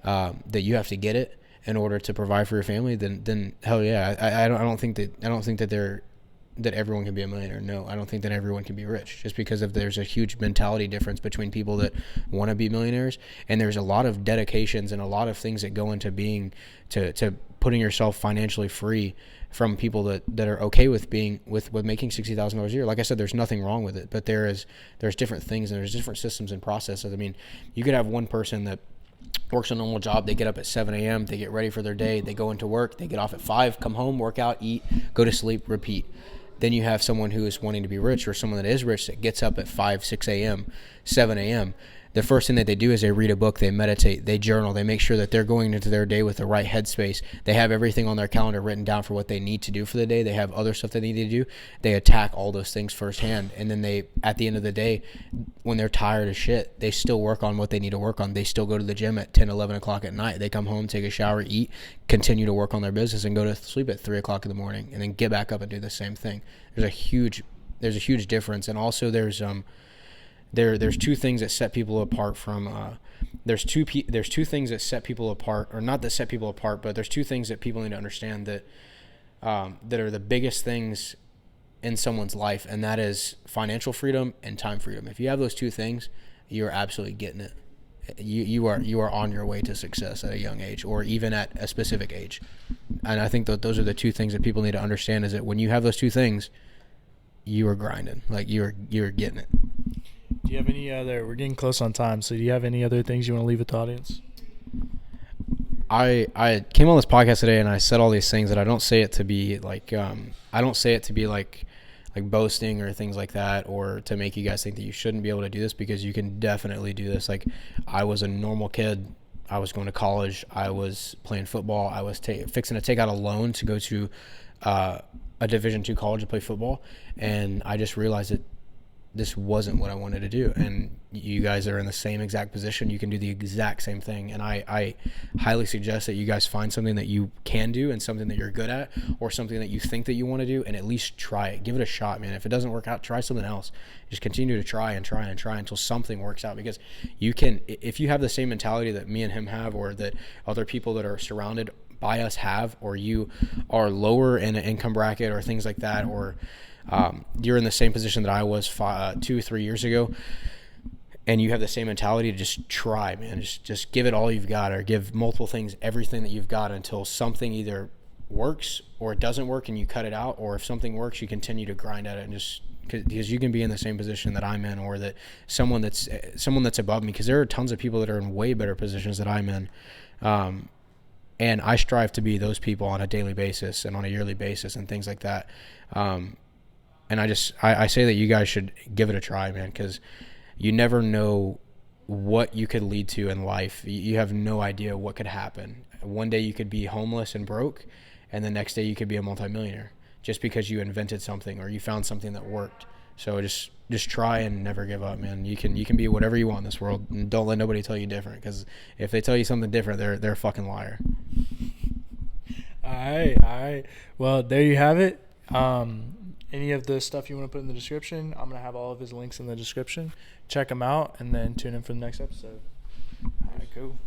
that you have to get it in order to provide for your family. Then hell yeah, I don't think that everyone can be a millionaire. No, I don't think that everyone can be rich, just because there's a huge mentality difference between people that want to be millionaires, and there's a lot of dedications and a lot of things that go into being to putting yourself financially free from people that are okay with being with making $60,000 a year. Like I said, there's nothing wrong with it, but there's different things and there's different systems and processes. I mean, you could have one person that works a normal job. They get up at 7 a.m. They get ready for their day. They go into work. They get off at 5, come home, work out, eat, go to sleep, repeat. Then you have someone who is wanting to be rich, or someone that is rich that gets up at 5, 6 a.m., 7 a.m. The first thing that they do is they read a book, they meditate, they journal, they make sure that they're going into their day with the right headspace. They have everything on their calendar written down for what they need to do for the day. They have other stuff they need to do. They attack all those things firsthand. And then they, at the end of the day, when they're tired as shit, they still work on what they need to work on. They still go to the gym at 10, 11 o'clock at night. They come home, take a shower, eat, continue to work on their business, and go to sleep at 3 o'clock in the morning, and then get back up and do the same thing. There's a huge difference. And also there's two things that set people apart from there's two things that set people apart, or not that set people apart, but there's two things that people need to understand that are the biggest things in someone's life, and that is financial freedom and time freedom. If you have those two things, you're absolutely getting it. You are on your way to success at a young age, or even at a specific age. And I think that those are the two things that people need to understand, is that when you have those two things, you are grinding, like you're getting it. Do you have any other, we're getting close on time, so do you have any other things you want to leave with the audience? I came on this podcast today and I said all these things that I don't say it to be like I don't say it to be like boasting or things like that, or to make you guys think that you shouldn't be able to do this, because you can definitely do this. Like, I was a normal kid. I was going to college. I was playing football. I was fixing to take out a loan to go to a Division II college to play football, and I just realized that this wasn't what I wanted to do. And you guys are in the same exact position. You can do the exact same thing. And I highly suggest that you guys find something that you can do and something that you're good at, or something that you think that you want to do, and at least try it. Give it a shot, man. If it doesn't work out, try something else. Just continue to try and try and try until something works out, because you can, if you have the same mentality that me and him have, or that other people that are surrounded by us have, or you are lower in an income bracket or things like that, or you're in the same position that I was 2-3 years ago, and you have the same mentality, to just try, man. Just give it all you've got, or give multiple things everything that you've got, until something either works or it doesn't work and you cut it out, or if something works, you continue to grind at it. And just because you can be in the same position that I'm in, or that someone that's above me, because there are tons of people that are in way better positions that I'm in, and I strive to be those people on a daily basis and on a yearly basis and things like that. And I say that you guys should give it a try, man, because you never know what you could lead to in life. You have no idea what could happen. One day you could be homeless and broke, and the next day you could be a multimillionaire, just because you invented something or you found something that worked. So just try and never give up, man. You can be whatever you want in this world, and don't let nobody tell you different, because if they tell you something different, they're a fucking liar. All right. Well, there you have it. Any of the stuff you want to put in the description, I'm going to have all of his links in the description. Check them out, and then tune in for the next episode. All right, cool.